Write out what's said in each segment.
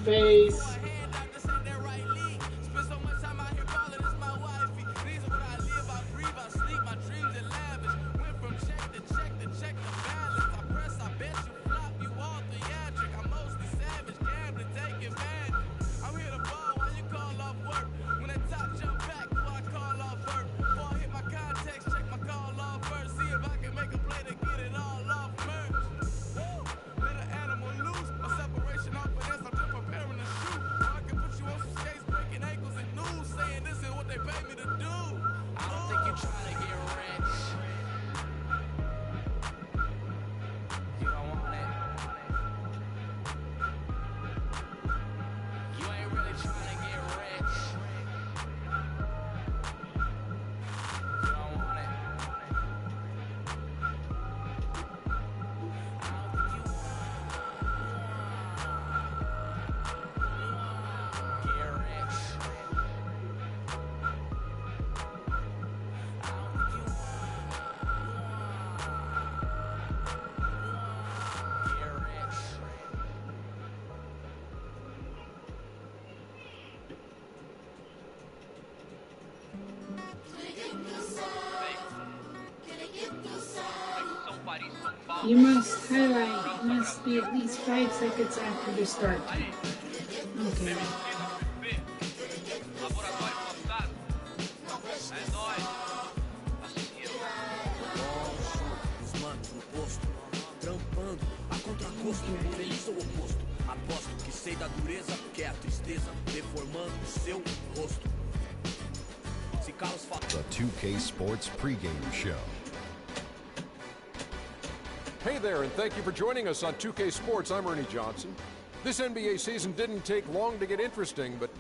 face. You must be at least 5 seconds after the start. Okay. Aposto que sei da dureza, que é a tristeza deformando seu rosto. The 2K Sports pregame show. Hey there, and thank you for joining us on 2K Sports. I'm Ernie Johnson. This NBA season didn't take long to get interesting, but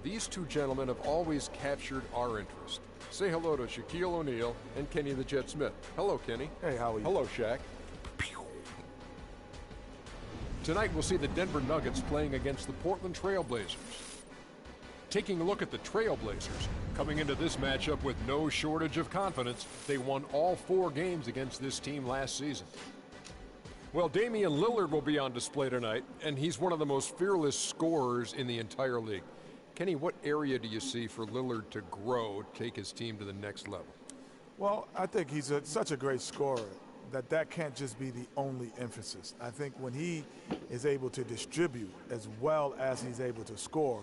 these two gentlemen have always captured our interest. Say hello to Shaquille O'Neal and Kenny the Jet Smith. Hello, Kenny. Hey, how are you? Hello, Shaq. Tonight we'll see the Denver Nuggets playing against the Portland Trail Blazers. Taking a look at the Trail Blazers, coming into this matchup with no shortage of confidence, they won all 4 games against this team last season. Well, Damian Lillard will be on display tonight, and he's one of the most fearless scorers in the entire league. Kenny, what area do you see for Lillard to grow, take his team to the next level? Well, I think he's such a great scorer that can't just be the only emphasis. I think when he is able to distribute as well as he's able to score,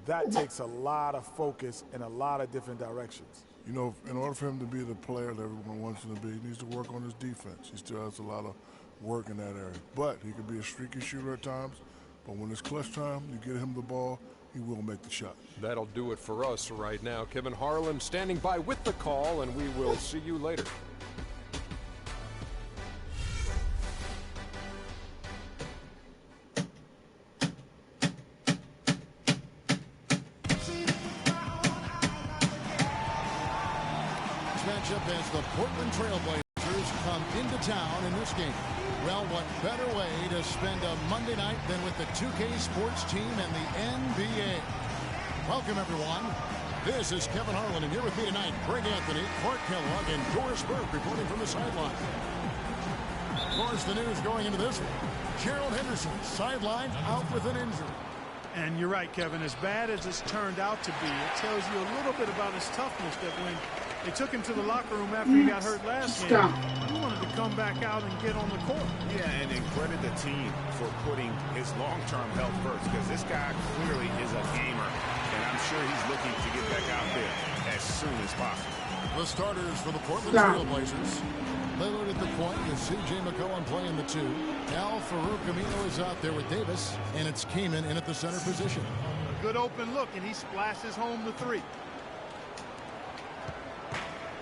that takes a lot of focus in a lot of different directions. You know, in order for him to be the player that everyone wants him to be, he needs to work on his defense. He still has a lot of work in that area. But he can be a streaky shooter at times. But when it's clutch time, you get him the ball, he will make the shot. That'll do it for us right now. Kevin Harlan standing by with the call, and we will see you later. As the Portland Trail Blazers come into town in this game. Well, what better way to spend a Monday night than with the 2K Sports team and the NBA? Welcome, everyone. This is Kevin Harlan, and here with me tonight, Greg Anthony, Clark Kellogg, and Doris Burke reporting from the sideline. Of course, the news going into this one. Gerald Henderson, sidelined, out with an injury. And you're right, Kevin. As bad as it's turned out to be, it tells you a little bit about his toughness that when they took him to the locker room after he got hurt last game, he wanted to come back out and get on the court. Yeah, and then credit the team for putting his long-term health first, because this guy clearly is a gamer, and I'm sure he's looking to get back out there as soon as possible. The starters for the Portland Trail Blazers. Lillard at the point with C.J. McCollum playing the 2. Al-Farouq Amino is out there with Davis, and it's Kaman in at the center position. A good open look, and he splashes home the 3.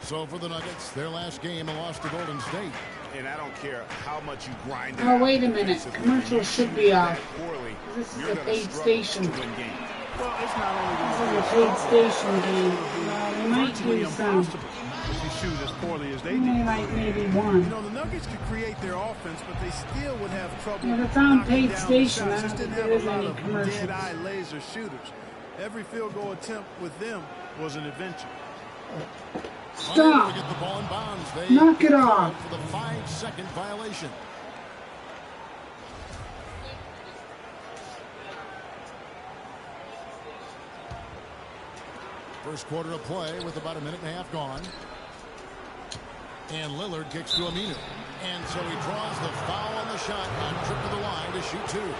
So for the Nuggets, their last game, a loss to Golden State. And I don't care how much you grind it. Oh, wait a minute. Commercial should be off. This is a paid station. Well, it's not only this is a paid station game. They might do some. If you shoot as poorly as they did. Maybe one. You know, the Nuggets could create their offense, but they still would have trouble. If it's on paid station, I don't think there is any commercials. Dead-eye laser shooters. Every field goal attempt with them was an adventure. Stop! Get the ball in bounds. They knock it off. For the 5-second violation. First quarter of play with about a minute and a half gone. And Lillard kicks to Aminu. And so he draws the foul on the shot on trip to the line to shoot two.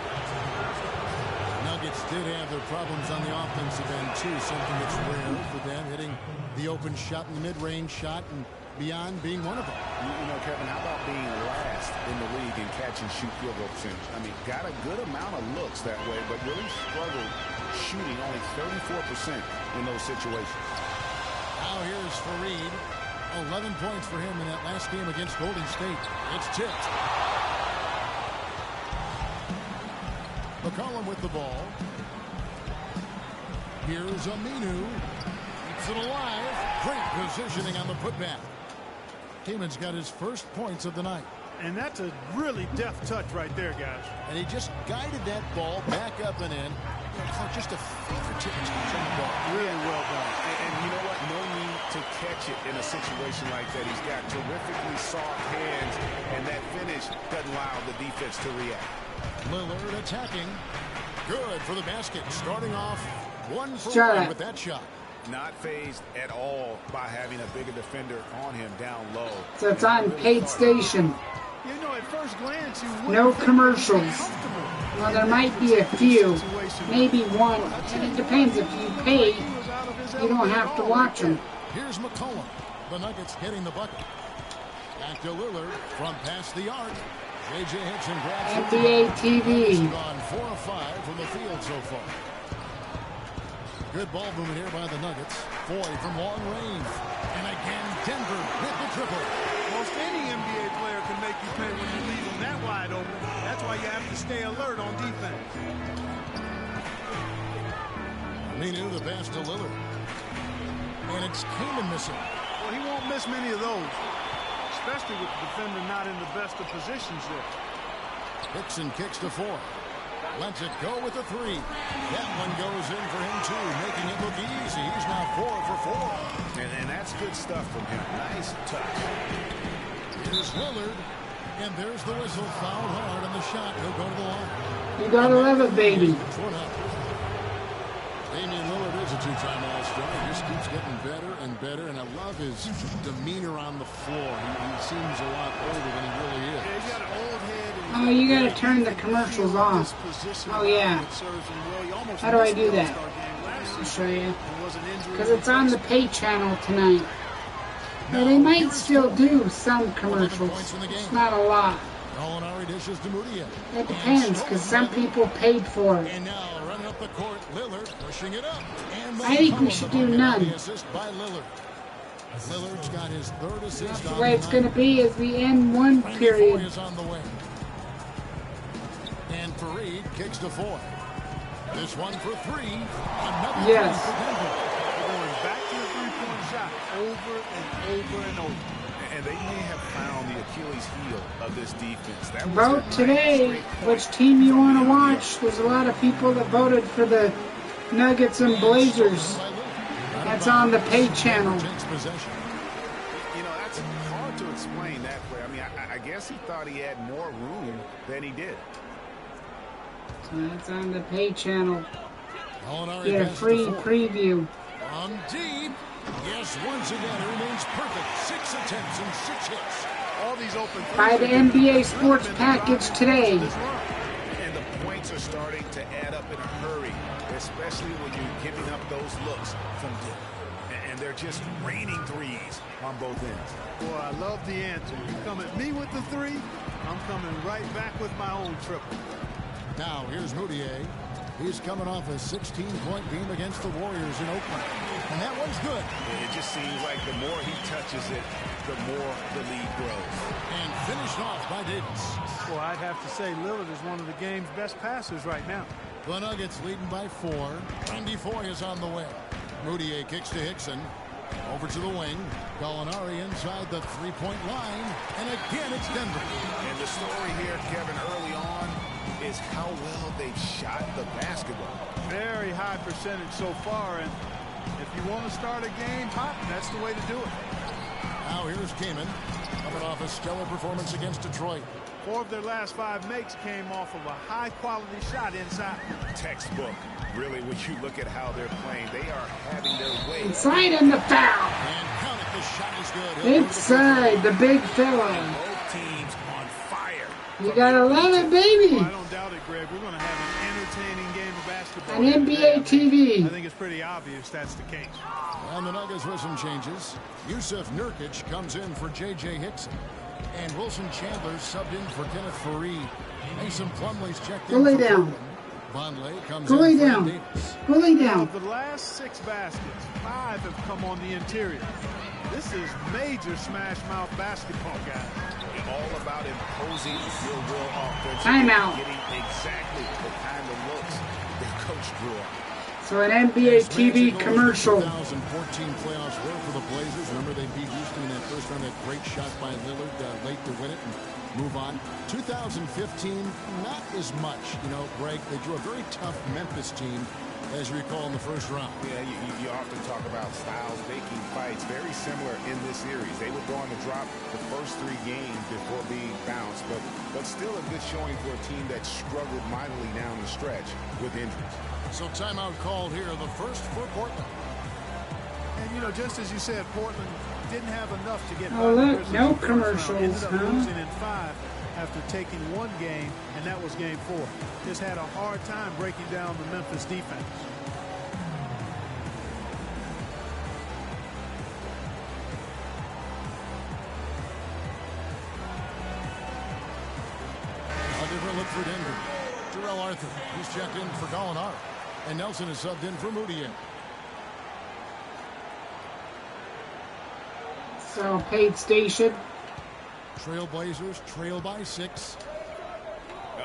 Nuggets did have their problems on the offensive end too, something that's rare for them, hitting the open shot and the mid-range shot and beyond being one of them. You know, Kevin, how about being last in the league in catch and shoot field goal percentage? I mean, got a good amount of looks that way, but really struggled shooting only 34% in those situations. Now here's Fareed. 11 points for him in that last game against Golden State. It's tipped. McCollum with the ball. Here's Aminu. Keeps it alive. Great positioning on the putback. Kamen's got his first points of the night. And that's a really deft touch right there, guys. And he just guided that ball back up and in. Just a fingertip touch on the ball. Really well done. And you know what? No need to catch it in a situation like that. He's got terrifically soft hands, and that finish doesn't allow the defense to react. Lillard attacking. Good for the basket. Starting off 1 for 1 with that shot. Not phased at all by having a bigger defender on him down low. So it's on paid station. You know, at first glance, you no commercials. Well, there might be a few, maybe one. And it depends. If you pay, you don't have to watch them. Here's McCollum. The Nuggets getting the bucket. Back to Lillard from past the arc. J.J. Hickson grabs NBA TV. Gone 4 of 5 from the field so far. Good ball movement here by the Nuggets. Foy from long range. And again, Denver with the triple. Most any NBA player can make you pay when you leave them that wide open. That's why you have to stay alert on defense. Aminu the pass to Lillard. And it's Kaman missing. Well, he won't miss many of those, especially with the defender not in the best of positions there. Hickson kicks to Foy. Lets it go with the 3. That one goes in for him too, making it look easy. He's now 4 for 4. And that's good stuff from him. Nice touch. Here's Lillard. And there's the whistle. Fouled hard on the shot. He'll go to the line. You gotta love it, baby. Damian Lillard is a 2-time All-Star. He just keeps getting better and better, and I love his demeanor on the floor. He seems a lot older than he really is. Yeah, he's got an old head. Oh, you gotta turn the commercials off. Oh, yeah. How do I do that? I'll show you. Because it's on the pay channel tonight. Now, they might still do some commercials. It's not a lot. Gallinari dishes to Mudiay. It depends, because some people paid for it. And now running up the court, Lillard pushing it up. And I think we should do none. assist by Lillard. Lillard's got his 3rd assist. That's the way it's going to be as we end one period. Is on the way. And Fareed kicks to Foy. This one for 3. Another yes. For Denver. They're going back to the three-point shot over and over and over. And they may have found the Achilles heel of this defense. That was Vote today which team you want to watch. There's a lot of people that voted for the Nuggets and Blazers. That's on the pay channel. You know, that's hard to explain that way. I mean, I guess he thought he had more room than he did. So that's on the pay channel. Gallinari Get a free preview. From deep. Yes, once again, it remains perfect. 6 attempts and 6 hits. All these open. Buy the NBA Sports Package today. And the points are starting to add up in a hurry, especially when you're giving up those looks from deep. And they're just raining threes on both ends. Boy, I love the answer. You come at me with the 3, I'm coming right back with my own triple. Now, here's Mudiay. He's coming off a 16-point game against the Warriors in Oakland. And that one's good. It just seems like the more he touches it, the more the lead grows. And finished off by Davis. Well, I'd have to say Lillard is one of the game's best passers right now. The Nuggets leading by 4. Randy Foy is on the way. Mudiay kicks to Hickson. Over to the wing. Gallinari inside the 3-point line. And again, it's Denver. And the story here, Kevin, early on is how well they've shot the basketball. Very high percentage so far, and if you want to start a game hot, that's the way to do it. Now here's Kaman, coming off a stellar performance against Detroit. 4 of their last 5 makes came off of a high-quality shot inside. Textbook. Really, when you look at how they're playing, they are having their way. Inside and the foul. And count it, the shot is good. Inside, the big fella. Both teams on fire. You gotta love it, baby. Well, I don't doubt it, Greg. We're going to have an entertaining game of basketball. On NBA TV. I think it's pretty obvious that's the case. And the Nuggets with some changes. Yusuf Nurkic comes in for J.J. Hickson. And Wilson Chandler subbed in for Kenneth Faried. Mason Plumlee's checked in Go lay for down. Vonleh comes Go lay in for down. Davis. Go lay down. Of the last 6 baskets, 5 have come on the interior. This is major smash mouth basketball, guys. All about imposing your will offense. Timeout. Getting exactly the kind of looks that Coach drew up. So an NBA TV commercial. 2014 playoffs were for the Blazers. Remember they beat Houston in that first round. That great shot by Lillard late to win it and move on. 2015, not as much. You know, Greg, they drew a very tough Memphis team, as you recall, in the first round. Yeah, you often talk about styles making fights. Very similar in this series. They would go on to drop the first 3 games before being bounced, but still a good showing for a team that struggled mightily down the stretch with injuries. So timeout called here, the first for Portland. And, you know, just as you said, Portland didn't have enough to get Oh, by the look, Grizzlies no in the first round. commercials, Ended up huh? losing in 5 after taking 1 game, and that was game 4. Just had a hard time breaking down the Memphis defense. A different look for Denver. Terrell Arthur, he's checked in for Gallinari. And Nelson is subbed in for Moutier. So paid station. Trailblazers trail by 6.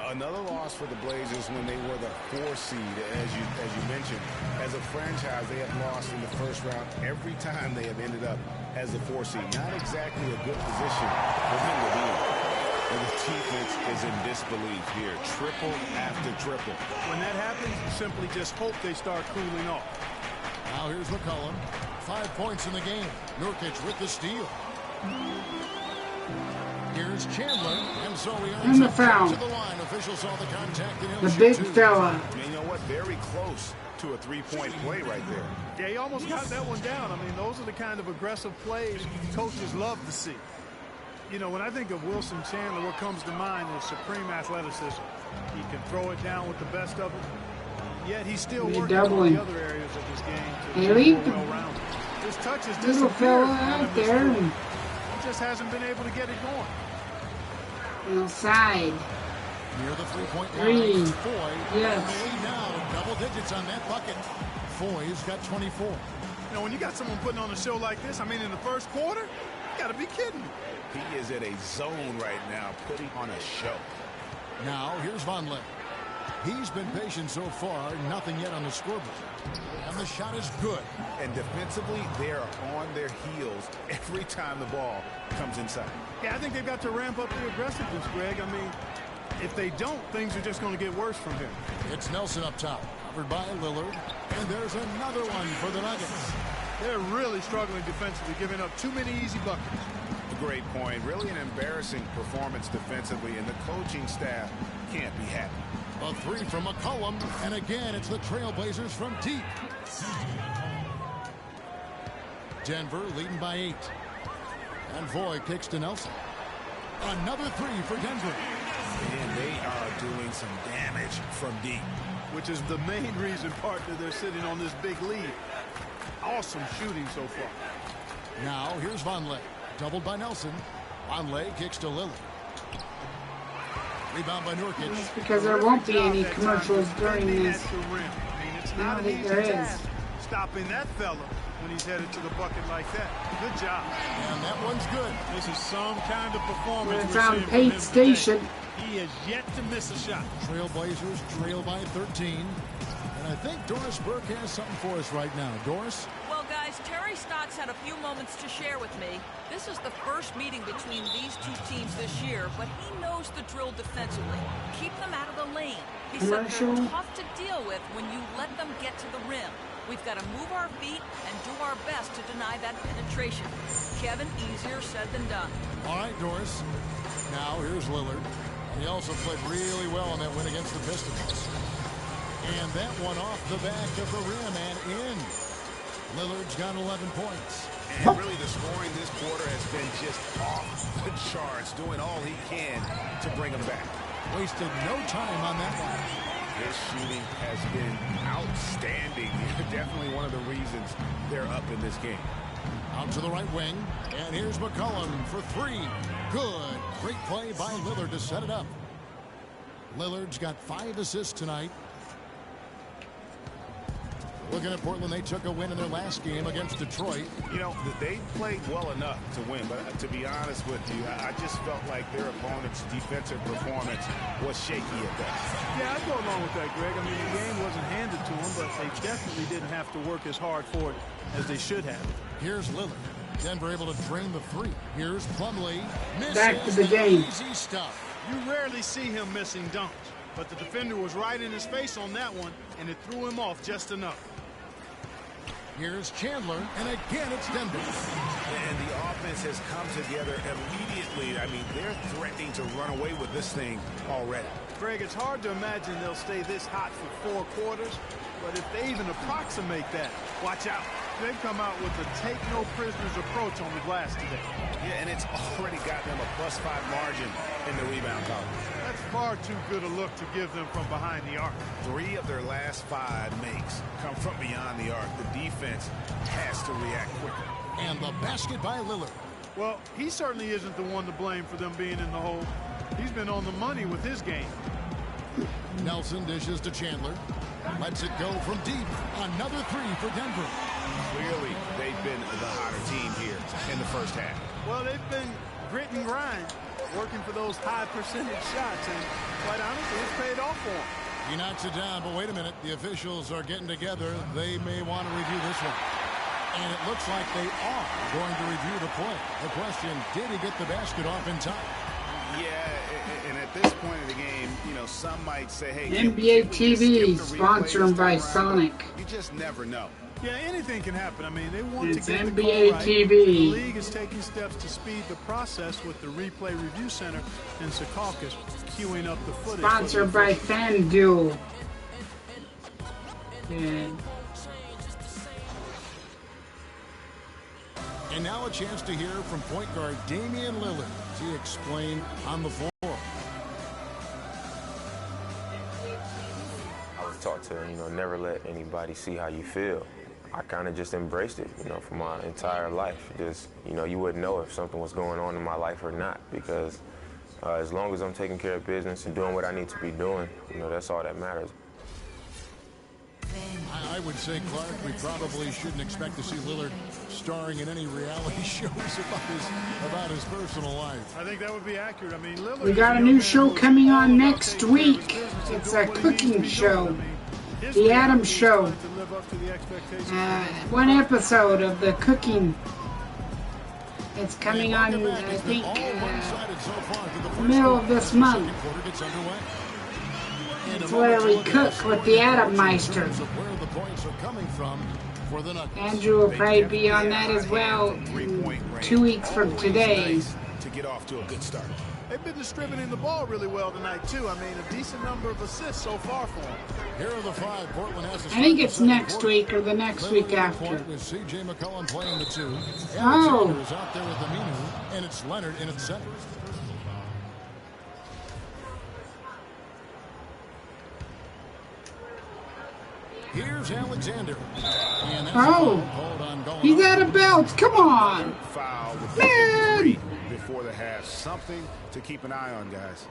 Another loss for the Blazers when they were the 4 seed, as you mentioned. As a franchise, they have lost in the first round every time they have ended up as a 4 seed. Not exactly a good position for them to be in. And the defense is in disbelief here. Triple after triple. When that happens, you simply just hope they start cooling off. Now here's McCollum. 5 points in the game. Nurkic with the steal. Here's Chandler, and so he And the foul. to the line. Officials saw the contact and The he'll big shoot 2. fella. You know what? Very close to a 3-point play right there. Yeah, he almost got that one down. I mean, those are the kind of aggressive plays coaches love to see. You know, when I think of Wilson Chandler, what comes to mind is supreme athleticism. He can throw it down with the best of them, yet he's still You're working on doubling. the other areas of his game to Hey, be leave more the well-rounded. His touch is little fella out there. And He just hasn't been able to get it going. inside. Near the 3-point Three. line. Foy. Yes. And the lead now, double digits on that bucket. Foy's got 24. You know, when you got someone putting on a show like this, I mean, in the first quarter, you got to be kidding me. He is at a zone right now, putting on a show. Now here's Vonleh. He's been patient so far, nothing yet on the scoreboard. And the shot is good. And defensively, they are on their heels every time the ball comes inside. Yeah, I think they've got to ramp up the aggressiveness, Greg. I mean, if they don't, things are just going to get worse from here. It's Nelson up top, covered by Lillard. And there's another one for the Nuggets. They're really struggling defensively, giving up too many easy buckets. A great point. Really an embarrassing performance defensively, and the coaching staff can't be happy. A 3 from McCollum, and again it's the Trailblazers from deep. Denver leading by 8. And Foy kicks to Nelson. Another 3 for Denver. And they are doing some damage from deep. Which is the main reason, partner, they're sitting on this big lead. Awesome shooting so far. Now here's Vonleh, doubled by Nelson. Vonleh kicks to Lillard. Rebound by Nurkic. That's because there won't be any commercials during this. I mean, it's I not don't an think easy there is. task stopping that fella when he's headed to the bucket like that. Good job. And that one's good. This is some kind of performance. It's we're on seeing from paid him station. today. He has yet to miss a shot. Trailblazers trail by 13. And I think Doris Burke has something for us right now. Doris? Well, guys, Terry Stotts had a few moments to share with me. This is the first meeting between these two teams this year, but he knows the drill defensively. Keep them out of the lane. He said Commercial. they're tough to deal with when you let them get to the rim. We've got to move our feet and do our best to deny that penetration. Kevin, easier said than done. All right, Doris. Now here's Lillard. He also played really well in that win against the Pistons. And that one off the back of the rim and in. Lillard's got 11 points. And really the scoring this quarter has been just off the charts, doing all he can to bring them back. Wasted no time on that one. His shooting has been outstanding. Definitely one of the reasons they're up in this game. Out to the right wing. And here's McCollum for three. Good. Great play by Lillard to set it up. Lillard's got 5 assists tonight. Looking at Portland, they took a win in their last game against Detroit. You know, they played well enough to win, but to be honest with you, I just felt like their opponent's defensive performance was shaky at best. Yeah, I'd go along with that, Greg. I mean, the game wasn't handed to them, but they definitely didn't have to work as hard for it as they should have. Here's Lillard. Denver able to drain the three. Here's Plumlee. Back to the game. Easy stuff. You rarely see him missing dunks, but the defender was right in his face on that one, and it threw him off just enough. Here's Chandler, and again it's Denver. And the offense has come together immediately. I mean, they're threatening to run away with this thing already. Greg, it's hard to imagine they'll stay this hot for 4 quarters, but if they even approximate that, watch out. They've come out with a take-no-prisoners approach on the glass today. Yeah, and it's already got them a +5 margin in the rebound column. That's far too good a look to give them from behind the arc. 3 of their last 5 makes come from beyond the arc. The defense has to react quicker. And the basket by Lillard. Well, he certainly isn't the one to blame for them being in the hole. He's been on the money with his game. Nelson dishes to Chandler. Lets it go from deep. Another 3 for Denver. Clearly, they've been the hotter team here in the first half. Well, they've been grit and grind, working for those high percentage shots, and quite honestly, it's paid off for them. He knocks it down, but wait a minute. The officials are getting together. They may want to review this one. And it looks like they are going to review the play. The question, did he get the basket off in time? Yeah, and at this point of the game, you know, some might say, hey, NBA TV, sponsored by Sonic. You just never know. Yeah, anything can happen. I mean, they want It's to get NBA the call right. TV. The league is taking steps to speed the process with the Replay Review Center in Secaucus queuing up the footage. Sponsored by FanDuel. Yeah. And now a chance to hear from point guard Damian Lillard as he explained on the floor. I was taught to, never let anybody see how you feel. I kind of just embraced it, for my entire life. Just, you wouldn't know if something was going on in my life or not, because as long as I'm taking care of business and doing what I need to be doing, that's all that matters. I would say, Clark, we probably shouldn't expect to see Lillard starring in any reality shows about his personal life. I think that would be accurate. I mean, Lillard, We got a new show coming on next week. It's a cooking show. The Adam Show. 1 episode of the cooking. It's coming on, I think, middle of this month. It's where we cook with the Adam Meister. Andrew will probably be on that as well 2 weeks from today. To get off to a good start. They've been distributing the ball really well tonight, too. I mean, a decent number of assists so far for them. Here are the 5. Portland has I think it's next week or the next week after. With C.J. McCollum playing the 2. Oh. Is out there with Aminu, and it's Leonard in its center. Here's Alexander. Oh, he's out of belts. Come on. Foul Man. before the half. Something to keep an eye on, guys.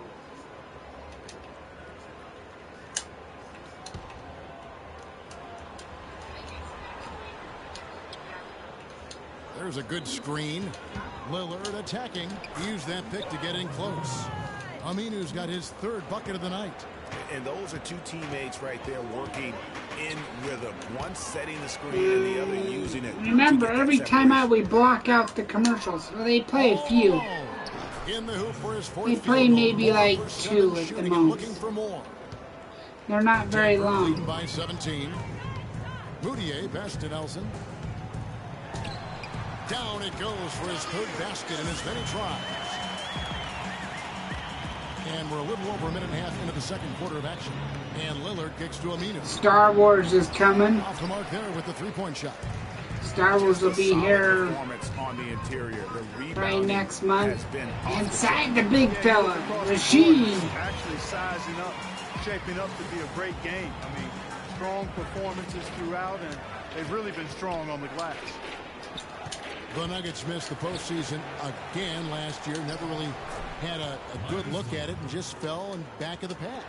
There's a good screen. Lillard attacking. Used that pick to get in close. Aminu's got his 3rd bucket of the night. And those are 2 teammates right there working in rhythm. One setting the screen and the other using it. Remember, every time we block out the commercials, well, they play a few. In the hoop for his 4th They play maybe like 2 at the most. Looking for more. They're not very long. By 17. Moutier pass to Nelson. Down it goes for his 3rd basket in as many tries. And we're a little over a minute and a half into the second quarter of action. And Lillard kicks to Aminu. Star Wars is coming. Off the mark there with the three-point shot. Star Wars will be here on the interior. right next month. Inside the big fella, Rasheed. Actually sizing up, shaping up to be a great game. I mean, strong performances throughout, and they've really been strong on the glass. The Nuggets missed the postseason again last year. Never really had a good look at it and just fell in back of the pack.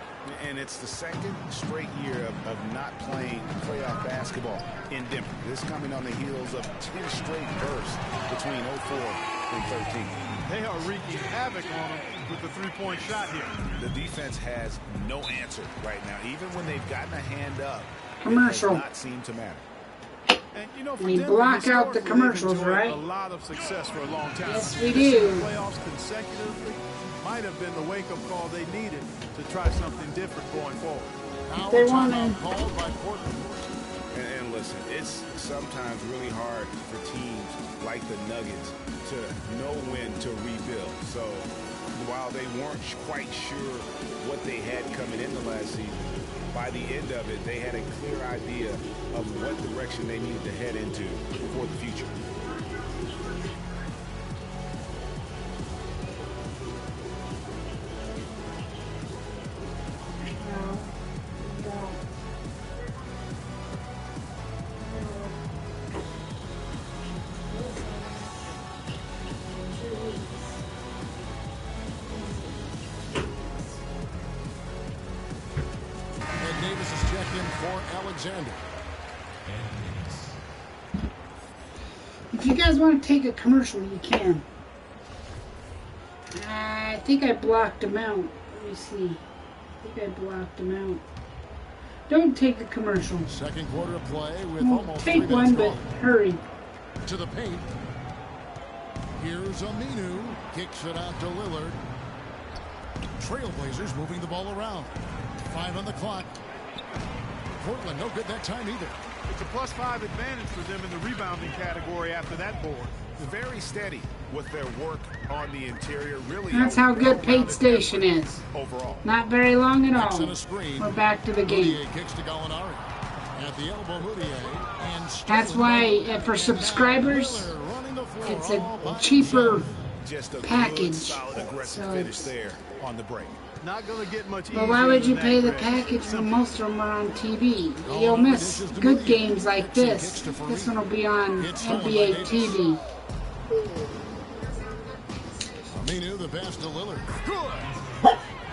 And it's the second straight year of not playing playoff basketball in Denver. This coming on the heels of 10 straight bursts between 04 and 13. They are wreaking havoc on them with the three-point shot here. The defense has no answer right now. Even when they've gotten a hand up, Commercial. it does not seem to matter. And, you know, for We Denver, block out the historically, commercials, they've enjoyed right? A lot of success for a long time. Yes, we Missing do. the playoffs consecutively might have been the wake-up call they needed to try something different going forward. Now They a want timeout to- called by Portland. And listen, it's sometimes really hard for teams like the Nuggets to know when to rebuild. So while they weren't quite sure what they had coming into last season, by the end of it, they had a clear idea of what direction they needed to head into for the future. And Davis is checked in for Alexander. If you guys want to take a commercial, you can. I think I blocked them out. Let me see. I think I blocked them out. Don't take a commercial. Second quarter of play with Well, almost take 3 one, minutes but gone. hurry. To the paint. Here's Aminu. Kicks it out to Lillard. Trailblazers moving the ball around. 5 on the clock. Portland no good that time either. It's a +5 advantage for them in the rebounding category after that board. Very steady with their work on the interior. Really, That's how good Pate Station is. overall. Not very long at Kicks all. in a screen. We're back to the game. Moutier kicks to Gallinari. At the elbow, Moutier. And That's why, for subscribers, Miller running the floor it's all by a cheaper himself. Just a package. good, solid, aggressive So finish it's- there on the break. Not going to get much easier. But why would you than pay that, the Greg. package when most of them are on TV? You'll miss good games like this. This one will be on NBA TV. Aminu, the pass to Lillard.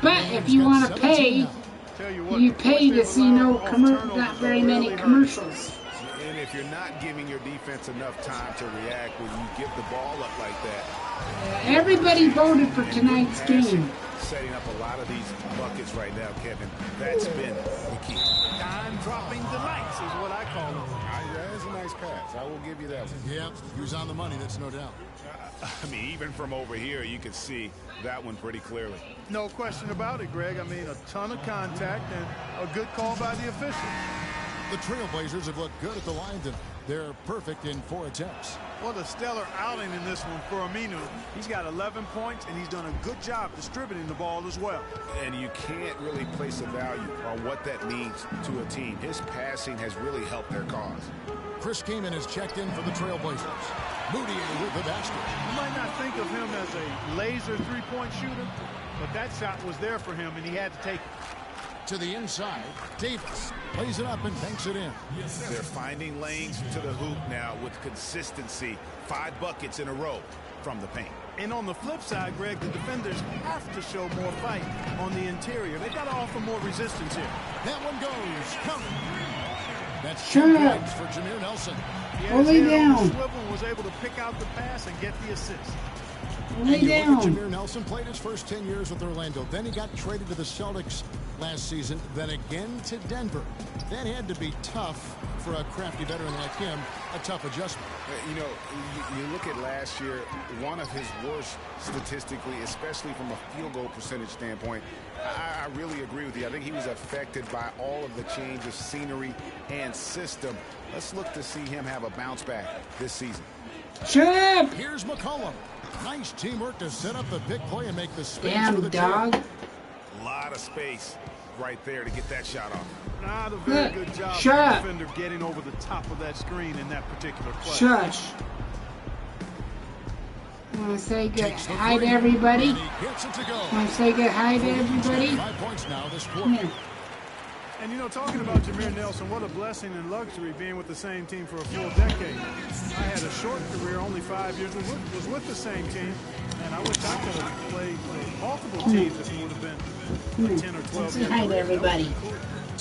But if you want to pay, Tell you what, you of course pay they've to see no allowed turnovers not very that many really hurt. commercials. And if you're not giving your defense enough time to react when you give the ball up like that, Everybody voted for tonight's game. setting up a lot of these buckets right now, Kevin, that's been the key. Dime-dropping delights is what I call them. That is a nice pass. I will give you that one. Yep, he was on the money, that's no doubt. I mean, even from over here, you can see that one pretty clearly. No question about it, Greg. I mean, a ton of contact and a good call by the official. The Trailblazers have looked good at the line tonight. They're perfect in 4 attempts. What a stellar outing in this one for Aminu. He's got 11 points, and he's done a good job distributing the ball as well. And you can't really place a value on what that means to a team. His passing has really helped their cause. Chris Kaman is checked in for the Trailblazers. Moutier with the basket. You might not think of him as a laser three-point shooter, but that shot was there for him, and he had to take it. To the inside, Davis plays it up and banks it in. They're finding lanes to the hoop now with consistency. 5 buckets in a row from the paint. And on the flip side, Greg, the defenders have to show more fight on the interior. They've got to offer more resistance here. That one goes. Count. That's Shut 2 up. points for Jameer Nelson. He had his Lay head on the down. swivel and was able to pick out the pass and get the assist. Lay And you look at down. Jameer Nelson, played his first 10 years with Orlando. Then he got traded to the Celtics last season, then again to Denver. That had to be tough for a crafty veteran like him, a tough adjustment. You know, you look at last year, one of his worst statistically, especially from a field goal percentage standpoint. I really agree with you. I think he was affected by all of the change of scenery and system. Let's look to see him have a bounce back this season. Shut up! Here's McCollum. Nice teamwork to set up the big play and make the space for Damn the dog. two. of space right there to get that shot off. Not a very good job Shut of up. the defender getting over the top of that screen in that particular play. Shush. Want to say good hi to everybody? Want to say good hi to everybody? 5 points now this Come quarter. here. And you know, talking about Jameer Nelson, what a blessing and luxury being with the same team for a full decade. I had a short career, only 5 years, was with the same team, and I wish I could have played for multiple teams if it would have been 10 or 12 Say years. hi to everybody.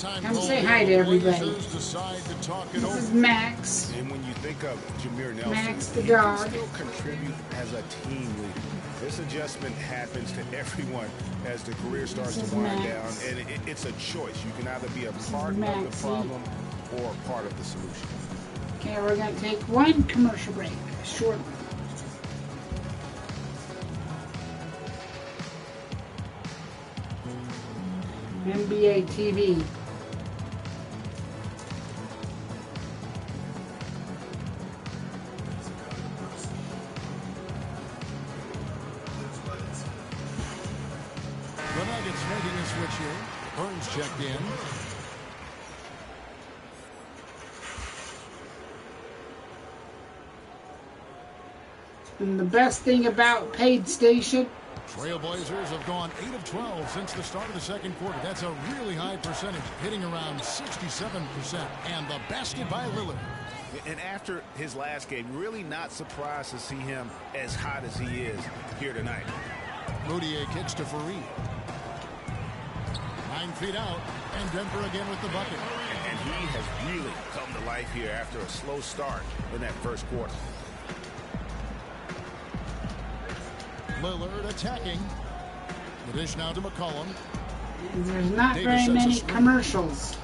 Come say hi to everybody. This is Max. And when you think of Jameer Nelson, Max the he dog. can still contribute as a team leader. This adjustment happens to everyone as the career starts This to is wind Max. down, and it's a choice. You can either be a part of the Maxie. problem or a part of the solution. Okay, we're going to take one commercial break. A short one. NBA TV. The Nuggets making a switch here. Burns checked in. And the best thing about Paid Station, Trailblazers have gone 8 of 12 since the start of the second quarter. That's a really high percentage, hitting around 67%. And the basket by Lillard. And after his last game, really not surprised to see him as hot as he is here tonight. Moutier kicks to Fareed. 9 feet out, and Denver again with the bucket. And he has really come to life here after a slow start in that first quarter. Lillard attacking. The dish now to McCollum. there's not Davis very sets a many screen. commercials.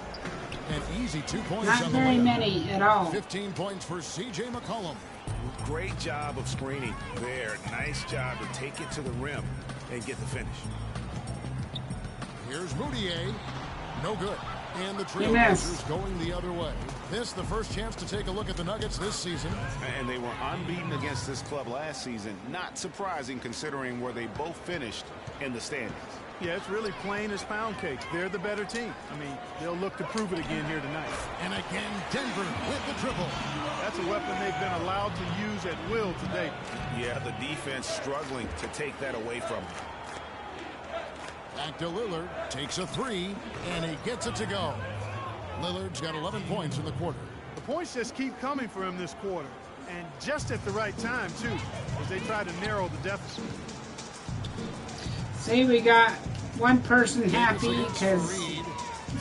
An easy 2 points Not on the very way. many at all. 15 points for C.J. McCollum. Great job of screening there. Nice job to take it to the rim and get the finish. Here's Moutier. No good. And the He missed. Trailblazers going the other way. This the first chance to take a look at the Nuggets this season. And they were unbeaten against this club last season. Not surprising considering where they both finished in the standings. Yeah, it's really plain as pound cake. They're the better team. I mean, they'll look to prove it again here tonight. And again, Denver with the triple. That's a weapon they've been allowed to use at will today. Yeah, the defense struggling to take that away from them. Back to Lillard. Takes a 3, and he gets it to go. Lillard's got 11 points in the quarter. The points just keep coming for him this quarter. And just at the right time, too, as they try to narrow the deficit. See, we got one person happy because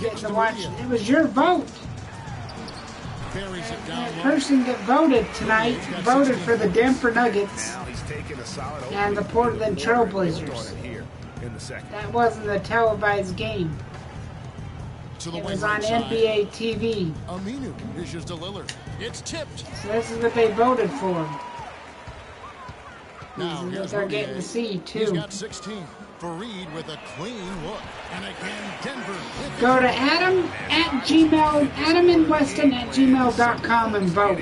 getting to watch. It was your vote. Buries it down That low. person that voted tonight voted for the Denver Nuggets Now he's taking a solid and the opening Portland with Lillard Trailblazers. built on it here in the second. That wasn't a televised game. To the It wing was on right side. NBA TV. Aminu dishes to Lillard. It's tipped. So this is what they voted for. Now This is what here's they're getting to Moutier. see, He's too. got 16. Fareed with a clean look. And again, Denver with the Go to Adam at Gmail, AdamandWeston@gmail.com and vote.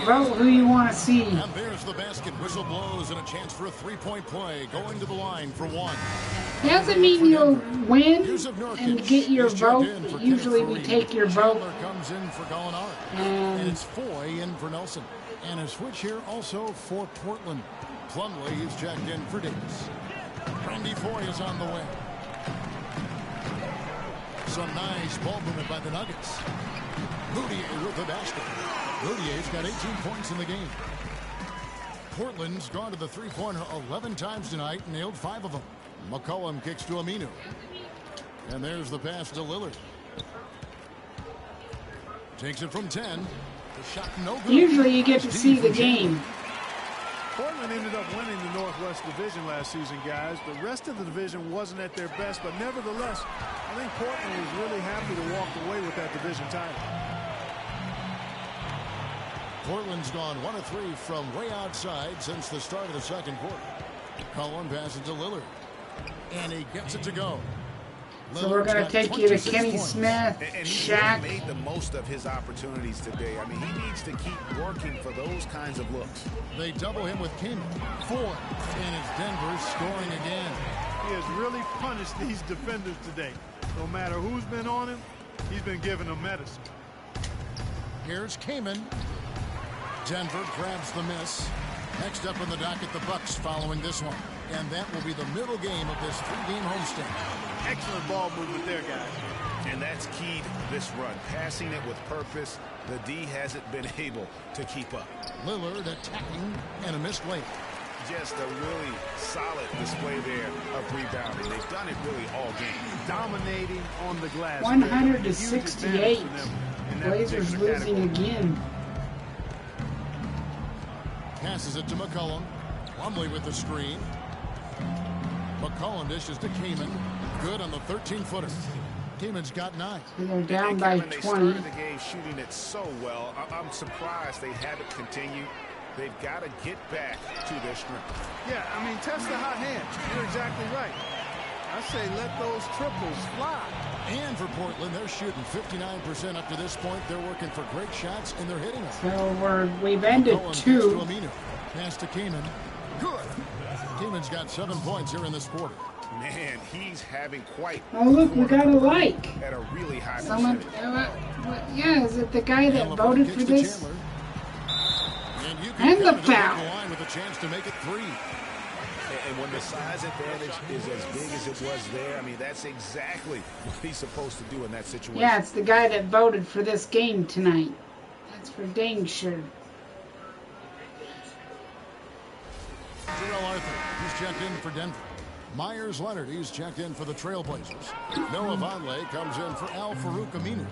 Vote who you want to see. And there's the basket. Whistle blows and a chance for a 3-point play. Going to the line for 1. Doesn't mean you'll win Yusuf Nurkic. and get your He's checked vote. in for Usually Kenneth we Faried. take your vote. Chandler comes in for Gallinari. And- And it's Foy in for Nelson. And a switch here also for Portland. Plumlee is checked in for Davis. Randy Foy is on the way. Some nice ball movement by the Nuggets. Moutier with the basket. Moutier's got 18 points in the game. Portland's gone to the three-pointer 11 times tonight, nailed 5 of them. McCollum kicks to Aminu. And there's the pass to Lillard. Takes it from 10. The shot no good. Usually you get to see the game. Portland ended up winning the Northwest Division last season, guys. The rest of the division wasn't at their best, but nevertheless, I think Portland was really happy to walk away with that division title. Portland's gone 1 of 3 from way outside since the start of the second quarter. Collin passes to Lillard. And he gets it to go. So we're going to take you to Kenny Smith, And he Shaq. made the most of his opportunities today. I mean, he needs to keep working for those kinds of looks. They double him with King. 4. And it's Denver scoring again. He has really punished these defenders today. No matter who's been on him, he's been giving them medicine. Here's Kaman. Denver grabs the miss. Next up in the docket, the Bucks following this one. And that will be the middle game of this 3-game homestand. Excellent ball movement there, guys. And that's key to this run. Passing it with purpose. The D hasn't been able to keep up. Lillard attacking and a missed late. Just a really solid display there of rebounding. They've done it really all game. Dominating on the glass. 100 to 68. Blazers losing again. Passes it to McCollum. Plumlee with the screen. McCollum dishes to Kaman. Good on the 13-footer. Kaman's got 9. And they're down by 20. They started the game shooting it so well. I'm surprised they haven't continued. They've got to get back to their strength. Yeah, I mean, test the hot hand. You're exactly right. I say let those triples fly. And for Portland, they're shooting 59% up to this point. They're working for great shots, and they're hitting them. So we've ended 2. Pass to Kaman. Good. Kaman's got 7 points here in this quarter. Man, he's having quite. Oh, look, we got a like. At a really high someone. Yeah, is it the guy that voted for this? And the foul. With a chance to make it 3. And when the size advantage is as big as it was there, I mean, that's exactly what he's supposed to do in that situation. Yeah, it's the guy that voted for this game tonight. That's for dang sure. Terrell Arthur, he's checked in for Denver. Myers Leonard, he's checked in for the Trailblazers. Noah Vonleh comes in for Al-Farouq Aminu.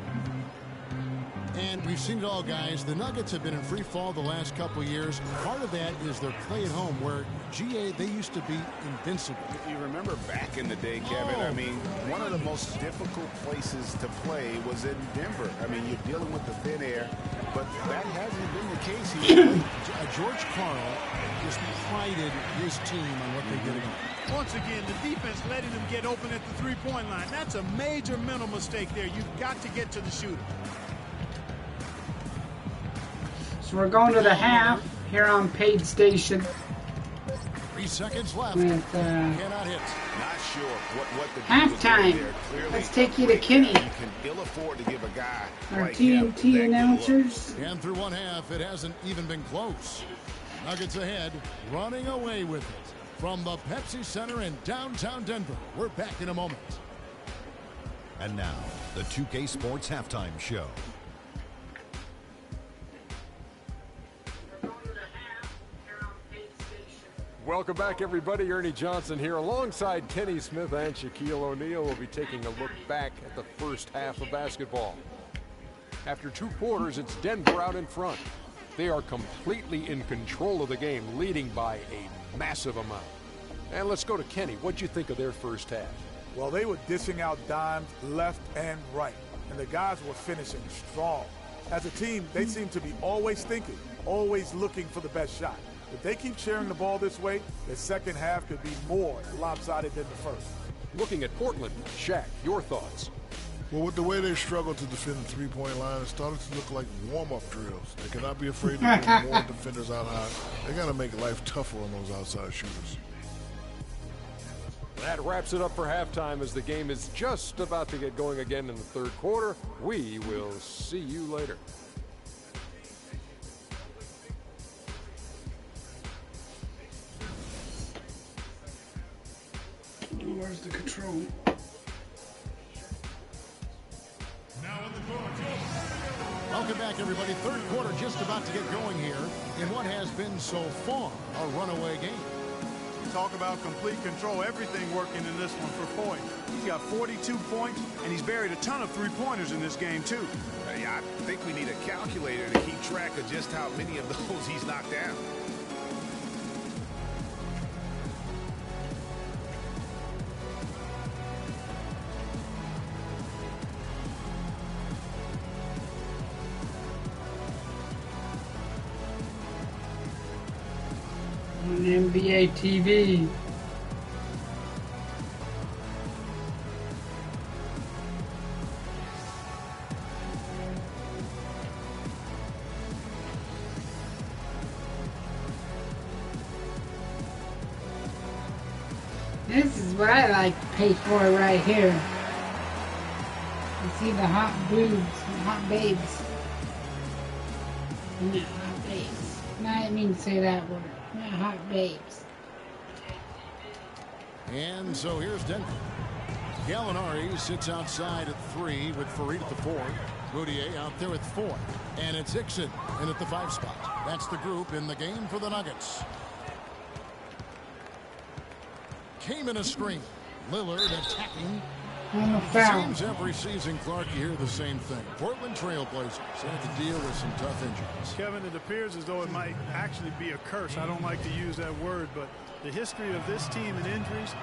And we've seen it all, guys. The Nuggets have been in free fall the last couple of years. Part of that is their play at home, where GA, they used to be invincible. You remember back in the day, Kevin, I mean, one of the most difficult places to play was in Denver. I mean, you're dealing with the thin air, but that hasn't been the case here. George Karl just prided his team on what they did again. Once again, the defense letting them get open at the three-point line. That's a major mental mistake there. You've got to get to the shooter. So we're going to the half here on Paid Station. 3 seconds left. With, cannot hit. Not sure what the halftime. Let's take you to Kenny. You can ill afford to give a guy our like TNT announcers. And through one half, it hasn't even been close. Nuggets ahead, running away with it. From the Pepsi Center in downtown Denver. We're back in a moment. And now, the 2K Sports Halftime Show. Welcome back, everybody. Ernie Johnson here alongside Kenny Smith and Shaquille O'Neal. We'll be taking a look back at the first half of basketball. After 2 quarters, it's Denver out in front. They are completely in control of the game, leading by a massive amount. And let's go to Kenny. What'd you think of their first half? Well, they were dishing out dimes left and right, and the guys were finishing strong. As a team, they seem to be always thinking, always looking for the best shot. If they keep sharing the ball this way, the second half could be more lopsided than the first. Looking at Portland, Shaq, your thoughts? Well, with the way they struggled to defend the three-point line, it started to look like warm-up drills. They cannot be afraid to bring more defenders out high. They got to make life tougher on those outside shooters. That wraps it up for halftime as the game is just about to get going again in the third quarter. We will see you later. Where's the control? Welcome back, everybody. Third quarter just about to get going here in what has been so far a runaway game. You talk about complete control, everything working in this one for Foy. He's got 42 points, and he's buried a ton of three-pointers in this game, too. I think we need a calculator to keep track of just how many of those he's knocked down. On NBA TV. This is what I like to pay for right here. You see the hot boobs, hot babes. Not hot babes. No, I didn't mean to say that word. Not hot babes. And so here's Denver. Gallinari sits outside at 3 with Farid at the 4. Routier out there at 4. And it's Hickson in at the 5 spot. That's the group in the game for the Nuggets. Came in a screen. Lillard attacking. It seems every season, Clark, you hear the same thing. Portland Trailblazers had to deal with some tough injuries. Kevin, it appears as though it might actually be a curse. I don't like to use that word, but the history of this team and injuries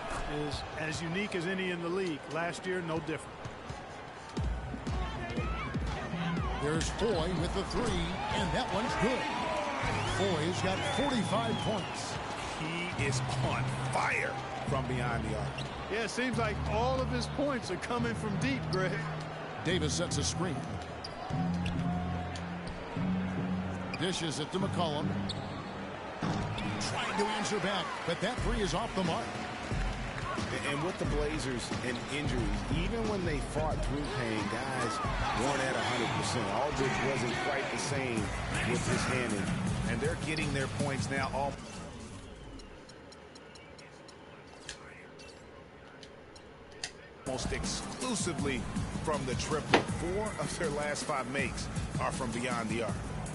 is as unique as any in the league. Last year, no different. There's Foy with the 3, and that one's good. Foy's got 45 points. He is on fire from beyond the arc. Yeah, it seems like all of his points are coming from deep, Greg. Davis sets a screen. Dishes it to McCollum. Trying to answer back, but that 3 is off the mark. And with the Blazers and injuries, even when they fought through pain, guys weren't at 100%. Aldridge wasn't quite the same with his hand injury. And they're getting their points now all. Almost exclusively from the triple. 4 of their last 5 makes are from beyond the arc.